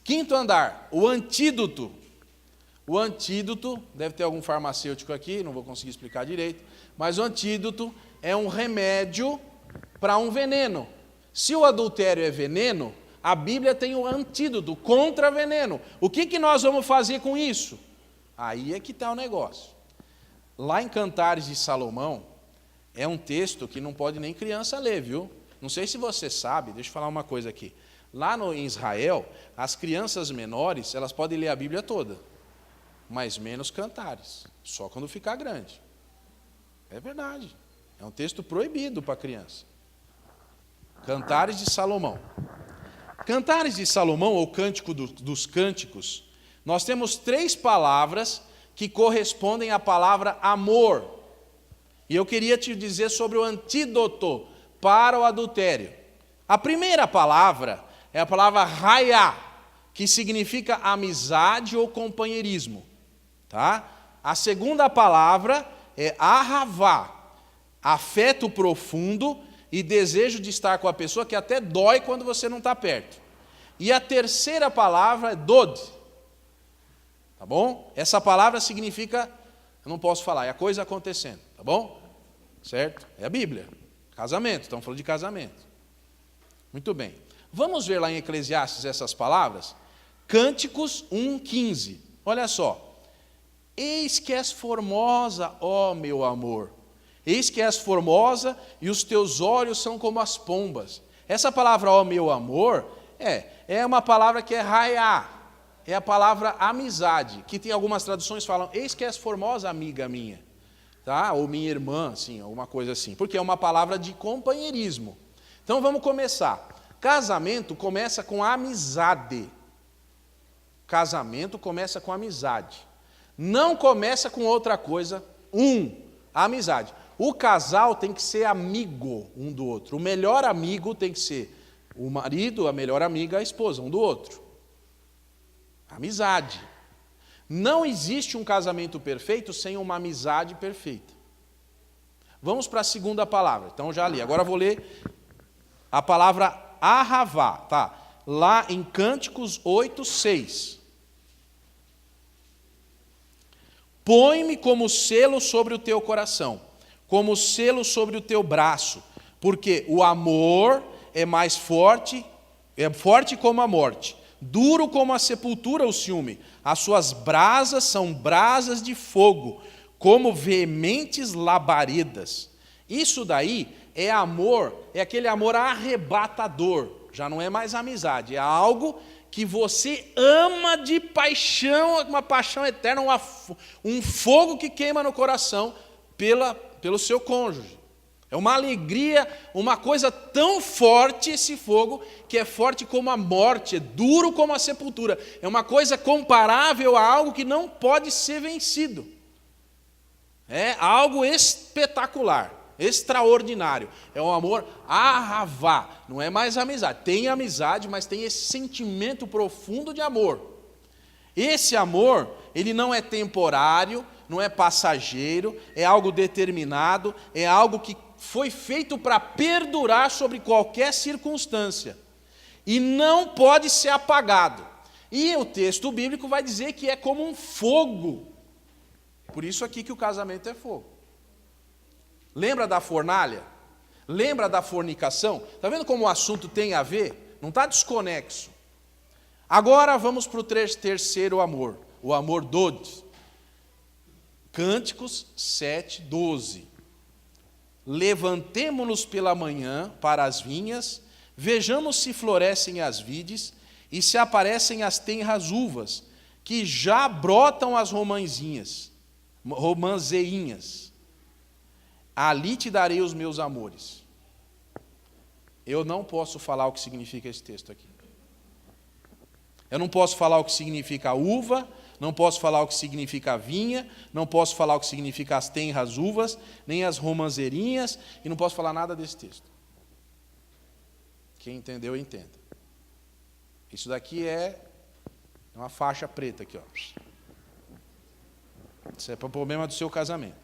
5º andar, o antídoto. O antídoto, deve ter algum farmacêutico aqui, não vou conseguir explicar direito, mas o antídoto é um remédio para um veneno. Se o adultério é veneno, a Bíblia tem o antídoto contra veneno. O que nós vamos fazer com isso? Aí é que está o negócio. Lá em Cantares de Salomão, é um texto que não pode nem criança ler, viu? Não sei se você sabe, deixa eu falar uma coisa aqui. Lá em Israel, as crianças menores, elas podem ler a Bíblia toda, mas menos Cantares, só quando ficar grande. É verdade, é um texto proibido para criança. Cantares de Salomão. Cantares de Salomão, ou Cântico dos Cânticos, nós temos 3 palavras que correspondem à palavra amor. E eu queria te dizer sobre o antídoto para o adultério. A primeira palavra é a palavra raiá, que significa amizade ou companheirismo. Tá? A segunda palavra é ahavá. afeto profundo e desejo de estar com a pessoa que até dói quando você não está perto. E a terceira palavra é dod. Tá bom? Essa palavra significa, eu não posso falar, é a coisa acontecendo. Tá bom? Certo? É a Bíblia. Casamento, estamos falando de casamento. Muito bem. Vamos ver lá em Eclesiastes essas palavras? Cânticos 1:15. Olha só. Eis que és formosa, ó meu amor. Eis que és formosa e os teus olhos são como as pombas. Essa palavra, ó meu amor, é uma palavra que é raiá. É a palavra amizade, que tem algumas traduções que falam, eis que és formosa, amiga minha. Tá? Ou minha irmã, assim, alguma coisa assim. Porque é uma palavra de companheirismo. Então vamos começar. Casamento começa com amizade. Casamento começa com amizade. Não começa com outra coisa. Amizade. O casal tem que ser amigo um do outro. O melhor amigo tem que ser o marido, a melhor amiga, a esposa, um do outro. Amizade. Não existe um casamento perfeito sem uma amizade perfeita. Vamos para a segunda palavra. Então já li. Agora vou ler a palavra ahavá, tá? Lá em Cânticos 8:6. Põe-me como selo sobre o teu coração, como selo sobre o teu braço, porque o amor é mais forte, é forte como a morte, duro como a sepultura o ciúme. As suas brasas são brasas de fogo, como veementes labaredas. Isso daí é amor, é aquele amor arrebatador. Já não é mais amizade, é algo que você ama de paixão, uma paixão eterna, um fogo que queima no coração pelo seu cônjuge. É uma alegria, uma coisa tão forte esse fogo, que é forte como a morte, é duro como a sepultura. É uma coisa comparável a algo que não pode ser vencido. É algo espetacular, extraordinário. É um amor ahavá, não é mais amizade. Tem amizade, mas tem esse sentimento profundo de amor. Esse amor, ele não é temporário, não é passageiro, é algo determinado, é algo que foi feito para perdurar sobre qualquer circunstância. E não pode ser apagado. E o texto bíblico vai dizer que é como um fogo. Por isso aqui que o casamento é fogo. Lembra da fornalha? Lembra da fornicação? Está vendo como o assunto tem a ver? Não está desconexo. Agora vamos para o terceiro amor, o amor dod. Cânticos 7:12. Levantemo-nos pela manhã para as vinhas, vejamos se florescem as vides e se aparecem as tenras uvas, que já brotam as romãzinhas. Ali te darei os meus amores. Eu não posso falar o que significa esse texto aqui. Eu não posso falar o que significa uva, não posso falar o que significa a vinha, não posso falar o que significa as tenras uvas, nem as romanzeirinhas, e não posso falar nada desse texto. Quem entendeu, entenda. Isso daqui é uma faixa preta aqui, ó. Isso é para o problema do seu casamento.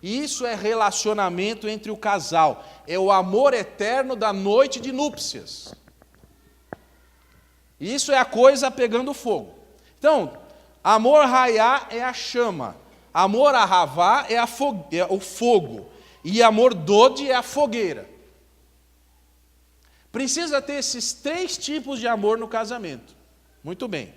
Isso é relacionamento entre o casal. É o amor eterno da noite de núpcias. Isso é a coisa pegando fogo. Então, amor raiá é a chama. Amor ahavá é o fogo. E amor dod é a fogueira. Precisa ter esses 3 tipos de amor no casamento. Muito bem.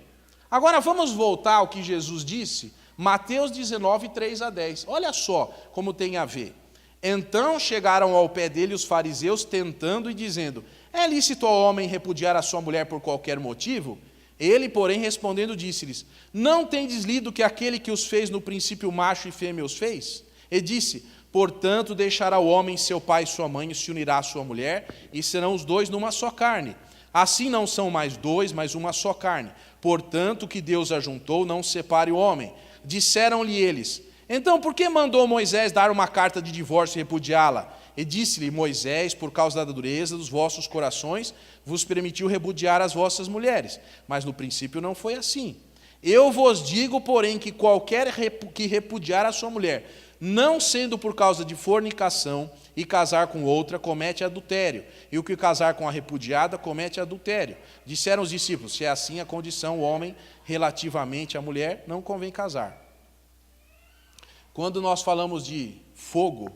Agora vamos voltar ao que Jesus disse, Mateus 19, 3-10. Olha só como tem a ver. Então chegaram ao pé dele os fariseus, tentando e dizendo, é lícito ao homem repudiar a sua mulher por qualquer motivo? Ele, porém, respondendo, disse-lhes, não tendes lido que aquele que os fez no princípio macho e fêmea os fez? E disse, portanto, deixará o homem seu pai e sua mãe, e se unirá à sua mulher, e serão os dois numa só carne. Assim não são mais dois, mas uma só carne. Portanto, o que Deus ajuntou, não separe o homem. Disseram-lhe eles, então por que mandou Moisés dar uma carta de divórcio e repudiá-la? E disse-lhe, Moisés, por causa da dureza dos vossos corações, vos permitiu repudiar as vossas mulheres. Mas no princípio não foi assim. Eu vos digo, porém, que qualquer que repudiar a sua mulher, não sendo por causa de fornicação, e casar com outra comete adultério, e o que casar com a repudiada comete adultério. Disseram os discípulos: se é assim a condição, o homem relativamente à mulher, não convém casar. Quando nós falamos de fogo,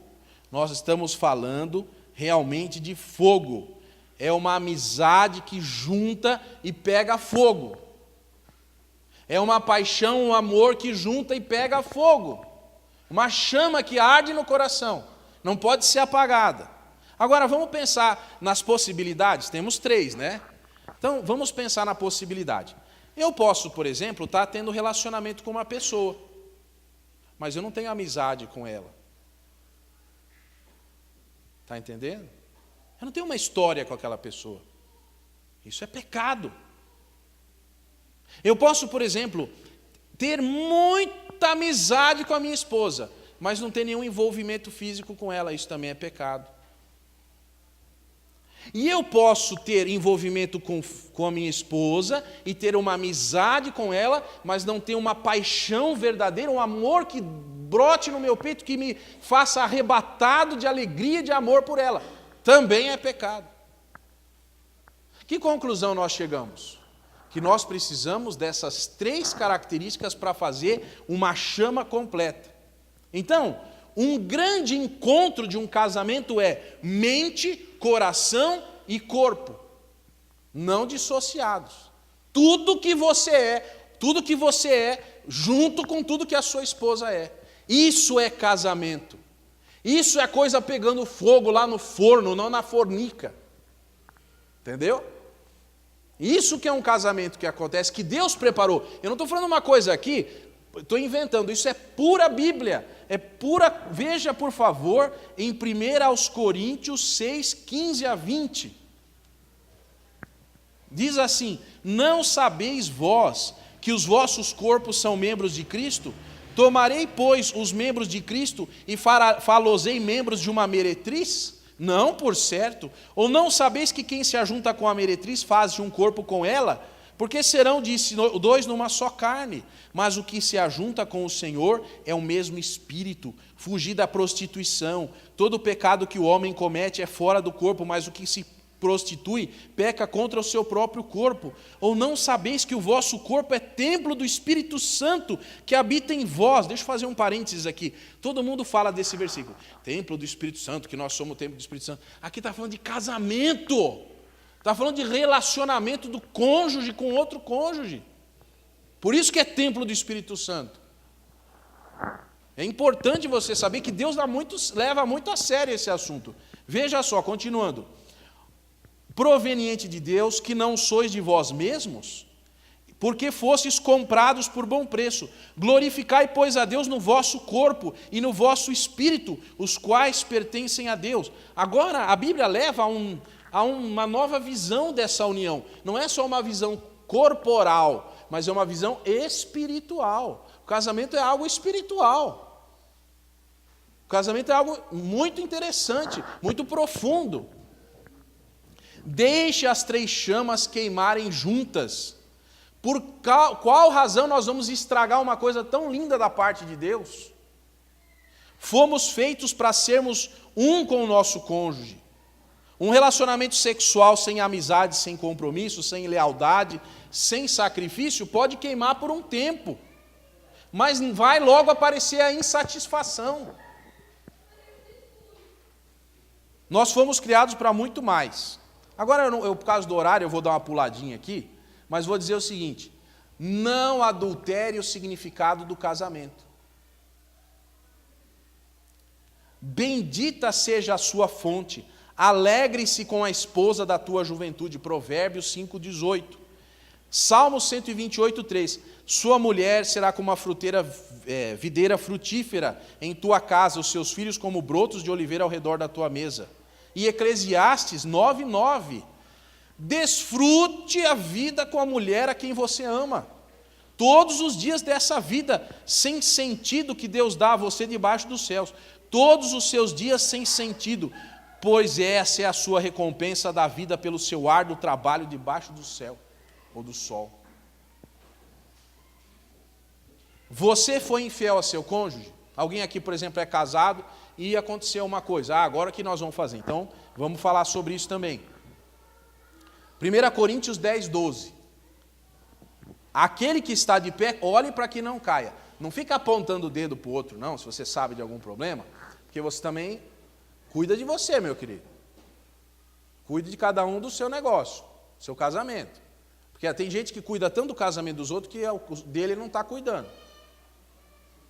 nós estamos falando realmente de fogo. É uma amizade que junta e pega fogo. É uma paixão, um amor que junta e pega fogo. Uma chama que arde no coração. Não pode ser apagada. Agora, vamos pensar nas possibilidades. Temos 3, né? Então, vamos pensar na possibilidade. Eu posso, por exemplo, estar tendo relacionamento com uma pessoa, mas eu não tenho amizade com ela. Está entendendo? Eu não tenho uma história com aquela pessoa. Isso é pecado. Eu posso, por exemplo, ter muita amizade com a minha esposa, mas não ter nenhum envolvimento físico com ela. Isso também é pecado. E eu posso ter envolvimento com a minha esposa e ter uma amizade com ela, mas não ter uma paixão verdadeira, um amor que brote no meu peito, que me faça arrebatado de alegria e de amor por ela. Também é pecado. Que conclusão nós chegamos? Que nós precisamos dessas 3 características para fazer uma chama completa. Então, um grande encontro de um casamento é mente, coração e corpo, não dissociados. Tudo que você é, junto com tudo que a sua esposa é. Isso é casamento. Isso é coisa pegando fogo lá no forno, não na fornica. Entendeu? Isso que é um casamento que acontece, que Deus preparou. Eu não estou falando uma coisa aqui, estou inventando, isso é pura Bíblia. É pura, veja por favor, em 1 Coríntios 6, 15 a 20. Diz assim: não sabeis vós que os vossos corpos são membros de Cristo? Tomarei, pois, os membros de Cristo e falosei membros de uma meretriz? Não, por certo. Ou não sabeis que quem se ajunta com a meretriz faz de um corpo com ela? Porque serão, disse, 2 numa só carne. Mas o que se ajunta com o Senhor é o mesmo Espírito. Fugir da prostituição. Todo pecado que o homem comete é fora do corpo, mas o que se prostitui peca contra o seu próprio corpo. Ou não sabeis que o vosso corpo é templo do Espírito Santo que habita em vós? Deixa eu fazer um parênteses aqui. Todo mundo fala desse versículo. Templo do Espírito Santo, que nós somos o templo do Espírito Santo. Aqui está falando de casamento. Está falando de relacionamento do cônjuge com outro cônjuge. Por isso que é templo do Espírito Santo. É importante você saber que Deus leva muito a sério esse assunto. Veja só, continuando. Proveniente de Deus, que não sois de vós mesmos, porque fostes comprados por bom preço. Glorificai, pois, a Deus no vosso corpo e no vosso espírito, os quais pertencem a Deus. Agora, a Bíblia leva a uma nova visão dessa união. Não é só uma visão corporal, mas é uma visão espiritual. O casamento é algo espiritual. O casamento é algo muito interessante, muito profundo. Deixe as 3 chamas queimarem juntas. Por qual razão nós vamos estragar uma coisa tão linda da parte de Deus? Fomos feitos para sermos um com o nosso cônjuge. Um relacionamento sexual sem amizade, sem compromisso, sem lealdade, sem sacrifício, pode queimar por um tempo, mas vai logo aparecer a insatisfação. Nós fomos criados para muito mais. Agora, por causa do horário, eu vou dar uma puladinha aqui, mas vou dizer o seguinte: não adultere o significado do casamento. Bendita seja a sua fonte, alegre-se com a esposa da tua juventude. Provérbios 5,18. Salmo 128, 3. Sua mulher será como uma videira frutífera em tua casa, os seus filhos como brotos de oliveira ao redor da tua mesa. E Eclesiastes 9:9. Desfrute a vida com a mulher a quem você ama. Todos os dias dessa vida sem sentido que Deus dá a você debaixo dos céus. Todos os seus dias sem sentido, pois essa é a sua recompensa da vida pelo seu árduo trabalho debaixo do céu ou do sol. Você foi infiel a seu cônjuge? Alguém aqui, por exemplo, é casado e aconteceu uma coisa. Agora que nós vamos fazer? Então, vamos falar sobre isso também. 1 Coríntios 10, 12. Aquele que está de pé, olhe para que não caia. Não fica apontando o dedo para o outro, não, se você sabe de algum problema, porque você também cuida de você, meu querido. Cuide de cada um do seu negócio, do seu casamento. Porque tem gente que cuida tanto do casamento dos outros que o dele não está cuidando.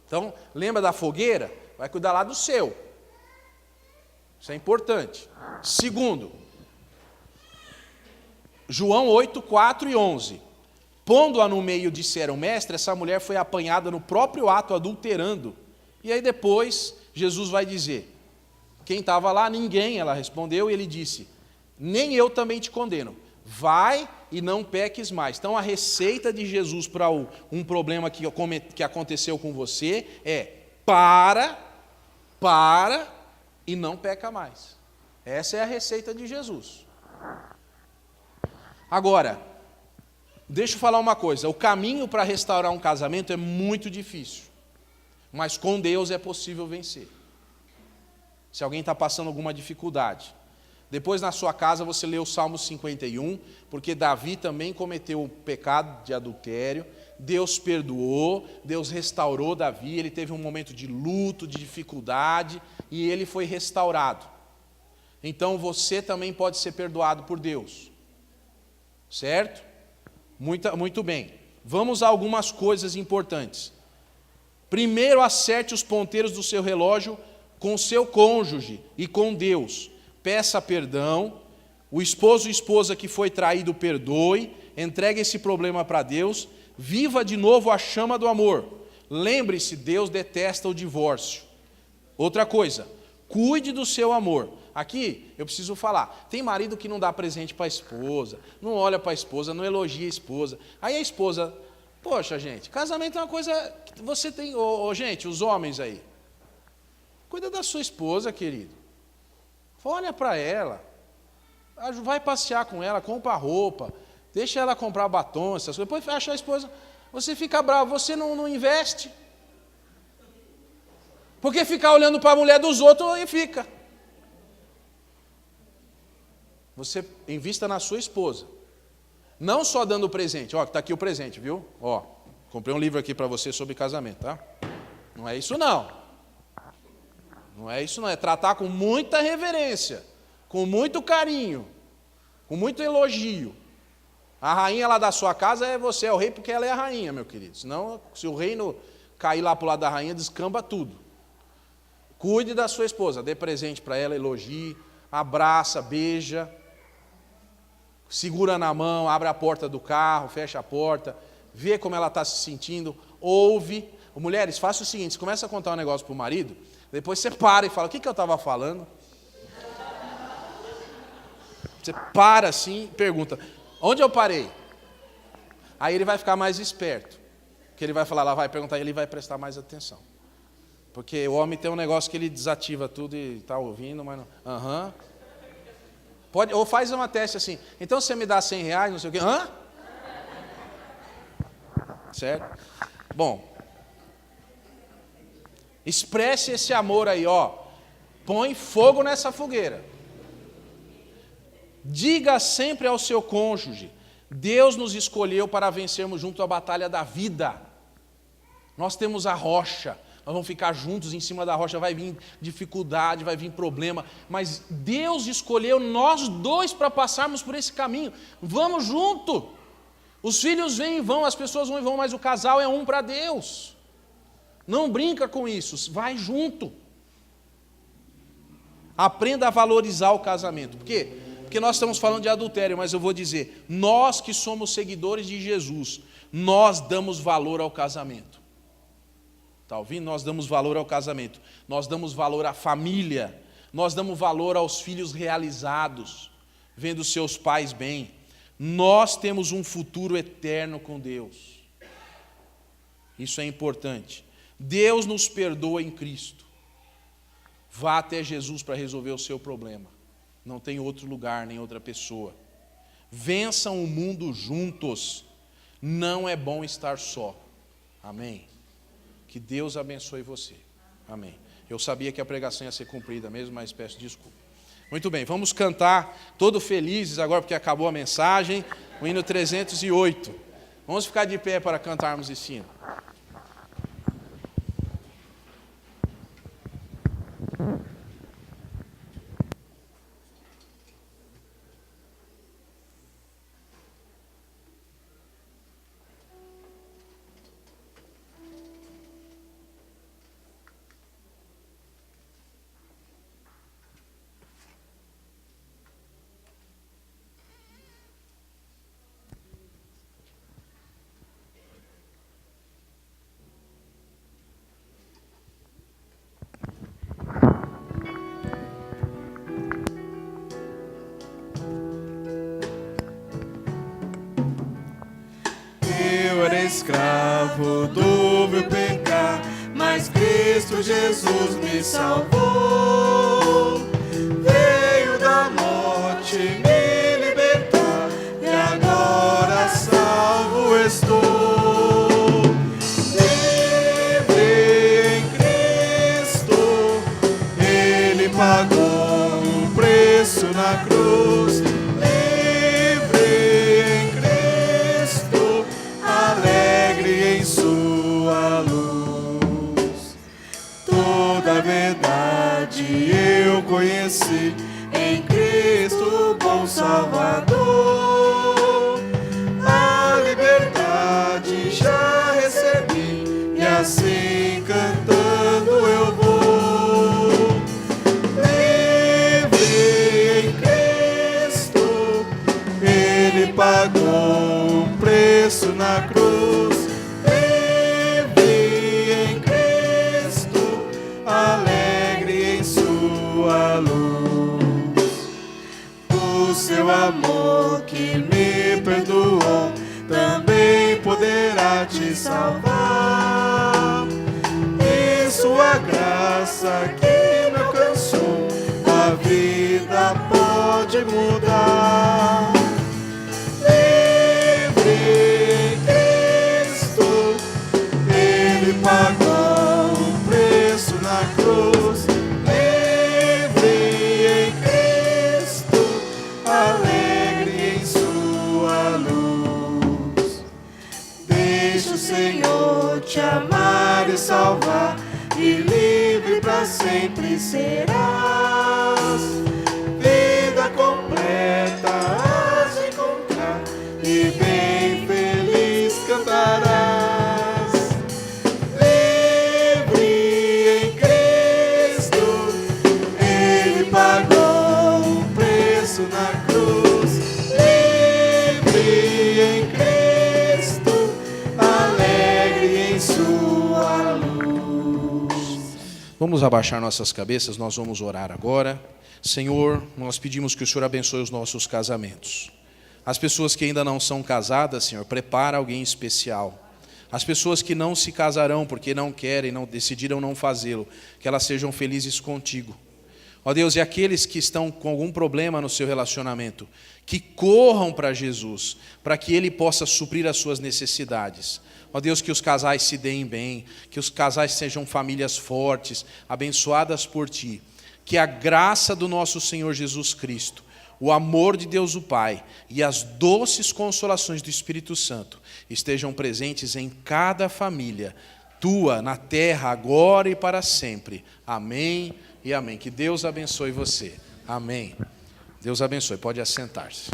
Então, lembra da fogueira? Vai cuidar lá do seu. Isso é importante. Segundo, João 8, 4 e 11. Pondo-a no meio, disseram, mestre, essa mulher foi apanhada no próprio ato, adulterando. E aí depois, Jesus vai dizer, quem estava lá? Ninguém, ela respondeu, e ele disse, nem eu também te condeno. Vai e não peques mais. Então, a receita de Jesus para um problema que aconteceu com você é para e não peca mais. Essa é a receita de Jesus. Agora, deixa eu falar uma coisa. O caminho para restaurar um casamento é muito difícil. Mas com Deus é possível vencer. Se alguém está passando alguma dificuldade. Depois na sua casa você lê o Salmo 51, porque Davi também cometeu o pecado de adultério. Deus perdoou, Deus restaurou Davi, ele teve um momento de luto, de dificuldade, e ele foi restaurado. Então você também pode ser perdoado por Deus. Certo? Muito bem. Vamos a algumas coisas importantes. Primeiro, acerte os ponteiros do seu relógio com seu cônjuge e com Deus. Peça perdão. O esposo e esposa que foi traído, perdoe. Entregue esse problema para Deus. Viva de novo a chama do amor. Lembre-se, Deus detesta o divórcio. Outra coisa, cuide do seu amor. Aqui, eu preciso falar, tem marido que não dá presente para a esposa, não olha para a esposa, não elogia a esposa. Aí a esposa, poxa gente, casamento é uma coisa que você tem, gente, os homens aí, cuida da sua esposa, querido. Olha para ela, vai passear com ela, compra roupa, deixa ela comprar batom, essas coisas. Depois acha a esposa, você fica bravo, você não investe. Porque ficar olhando para a mulher dos outros e fica. Você invista na sua esposa. Não só dando presente. Ó, está aqui o presente, viu? Ó, comprei um livro aqui para você sobre casamento, tá? Não é isso não. Não é isso não. É tratar com muita reverência, com muito carinho, com muito elogio. A rainha lá da sua casa você é o rei porque ela é a rainha, meu querido. Senão, se o reino cair lá para o lado da rainha, descamba tudo. Cuide da sua esposa, dê presente para ela, elogie, abraça, beija. Segura na mão, abre a porta do carro, fecha a porta, vê como ela está se sentindo, ouve. Mulheres, faça o seguinte, você começa a contar um negócio para o marido, depois você para e fala, o que eu estava falando? Você para assim e pergunta, onde eu parei? Aí ele vai ficar mais esperto, porque ele vai falar, ela vai perguntar e ele vai prestar mais atenção. Porque o homem tem um negócio que ele desativa tudo e está ouvindo, mas não... Aham. Pode, ou faz uma teste assim, então você me dá R$100, não sei o quê. Hã? Certo? Bom, expresse esse amor aí, ó. Põe fogo nessa fogueira. Diga sempre ao seu cônjuge, Deus nos escolheu para vencermos junto a batalha da vida. Nós temos a rocha. Nós vamos ficar juntos em cima da rocha, vai vir dificuldade, vai vir problema, mas Deus escolheu nós dois para passarmos por esse caminho. Vamos junto. Os filhos vêm e vão, as pessoas vão e vão, mas o casal é um para Deus. Não brinca com isso, vai junto. Aprenda a valorizar o casamento. Por quê? Porque nós estamos falando de adultério, mas eu vou dizer, nós que somos seguidores de Jesus, nós damos valor ao casamento. Está ouvindo? Nós damos valor ao casamento, nós damos valor à família, nós damos valor aos filhos realizados, vendo seus pais bem. Nós temos um futuro eterno com Deus. Isso é importante. Deus nos perdoa em Cristo. Vá até Jesus para resolver o seu problema. Não tem outro lugar, nem outra pessoa. Vençam o mundo juntos. Não é bom estar só. Amém? Que Deus abençoe você. Amém. Eu sabia que a pregação ia ser cumprida mesmo, mas peço desculpa. Muito bem, vamos cantar todos felizes agora, porque acabou a mensagem, o hino 308. Vamos ficar de pé para cantarmos esse hino. Escravo do meu pecado, mas Cristo Jesus me salvou. Veio da morte me libertar e agora salvo estou. Livre em Cristo, Ele pagou um preço na cruz. Em sua luz, toda a verdade eu conheci em Cristo, bom Salvador. A liberdade já recebi e assim cantando eu vou. Livre em Cristo, Ele pagou um preço na cruz. O seu amor que me perdoou também poderá te salvar. E sua graça que me alcançou, a vida pode mudar. Livre em Cristo, Ele pagou um preço na cruz. Senhor te amar e salvar, e livre para sempre serás. Vida completa has de encontrar e bem feliz cantarás. Livre em Cristo, Ele pagou um preço na cruz. Livre em Cristo, em sua luz. Vamos abaixar nossas cabeças, nós vamos orar agora. Senhor, nós pedimos que o Senhor abençoe os nossos casamentos. As pessoas que ainda não são casadas, Senhor, prepara alguém especial. As pessoas que não se casarão porque não querem, não decidiram não fazê-lo, que elas sejam felizes contigo. Ó Deus, e aqueles que estão com algum problema no seu relacionamento, que corram para Jesus, para que Ele possa suprir as suas necessidades. Ó Deus, que os casais se deem bem, que os casais sejam famílias fortes, abençoadas por Ti. Que a graça do nosso Senhor Jesus Cristo, o amor de Deus o Pai e as doces consolações do Espírito Santo estejam presentes em cada família Tua, na terra, agora e para sempre. Amém e amém. Que Deus abençoe você. Amém. Deus abençoe. Pode assentar-se.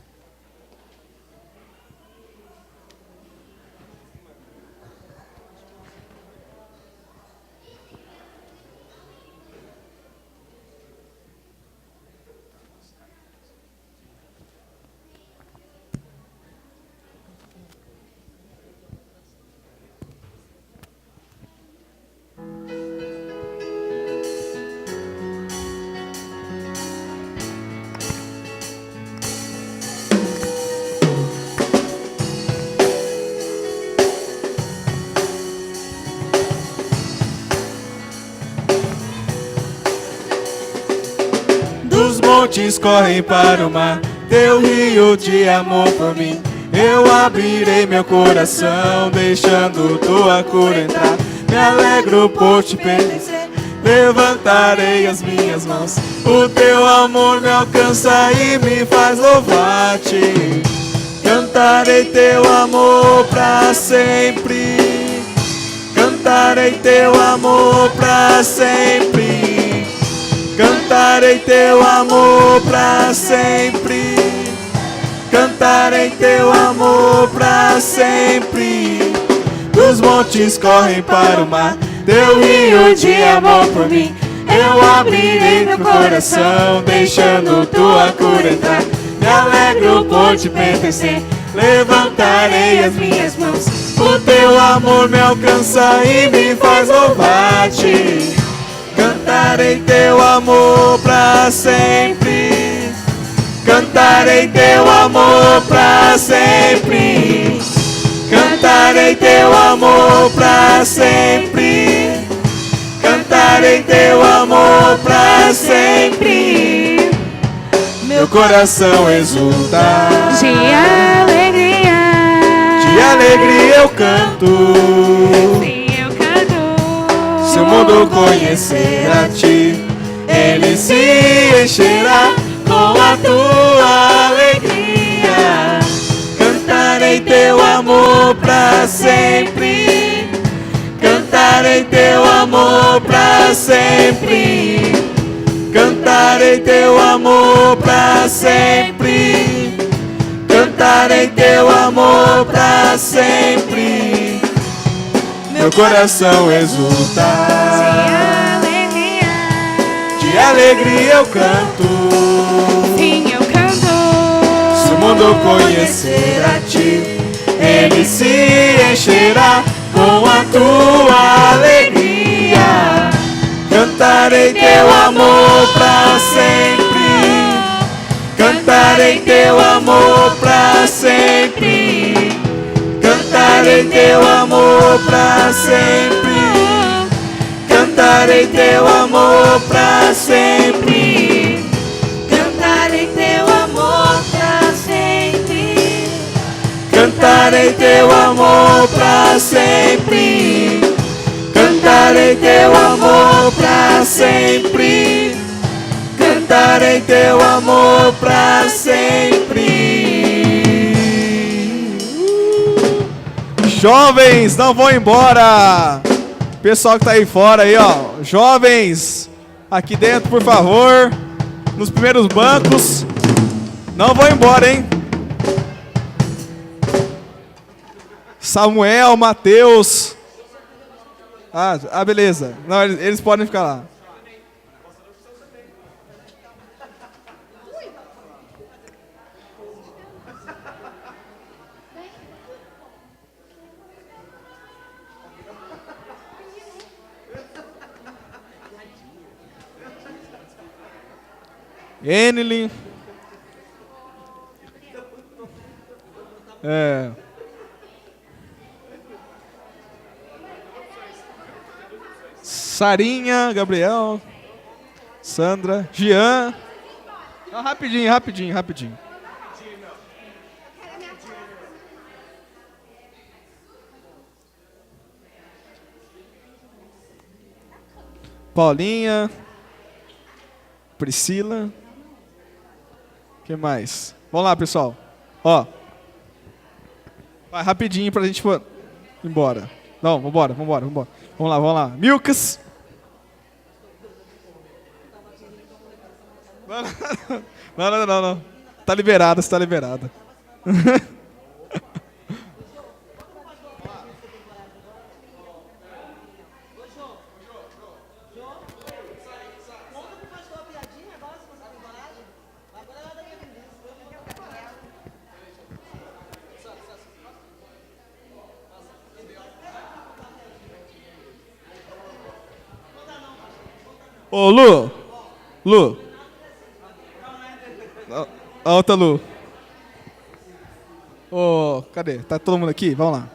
Dos montes correm para o mar, teu rio de amor por mim. Eu abrirei meu coração, deixando tua cura entrar. Me alegro por te pertencer, levantarei as minhas mãos. O teu amor me alcança e me faz louvar-te. Cantarei teu amor pra sempre. Cantarei teu amor pra sempre. Cantarei teu amor pra sempre. Cantarei teu amor pra sempre. Dos montes correm para o mar, teu rio de amor por mim. Eu abrirei meu coração, deixando tua cura entrar. Me alegro por te pertencer, levantarei as minhas mãos. O teu amor me alcança e me faz louvar-te. Cantarei teu amor pra sempre. Cantarei teu amor pra sempre. Cantarei teu amor pra sempre. Cantarei teu amor pra sempre. Meu coração exulta. De alegria. De alegria eu canto. Sim, eu canto. Se o mundo conhecer a ti, ele se encherá com a tua alegria. Cantarei teu amor pra sempre. Cantarei teu amor pra sempre. Cantarei teu amor pra sempre. Cantarei teu amor pra sempre. Meu coração exulta. De alegria eu canto. Sim, eu canto. Se o mundo conhecer a ti, ele se encherá com a tua alegria. Cantarei teu amor pra sempre. Cantarei teu amor pra sempre. Cantarei teu amor pra sempre. Cantarei teu amor pra sempre. Cantarei teu amor pra sempre. Cantarei teu amor pra sempre. Cantarei teu amor pra sempre. Cantarei teu amor pra sempre. Jovens, não vão embora. Pessoal que tá aí fora aí, ó. Jovens, aqui dentro, por favor. Nos primeiros bancos. Não vão embora, hein? Samuel, Mateus. Ah, beleza. Não, eles podem ficar lá. Enelin. Sarinha, Gabriel, Sandra, Jean. Não, rapidinho. Paulinha, Priscila. O que mais? Vamos lá, pessoal. Ó. Vai rapidinho pra gente ir embora. Não, vambora. Vamos lá. Milkas. Não. Tá liberada. Ô, Lu. A outra Lu. Ô, cadê? Tá todo mundo aqui? Vamos lá.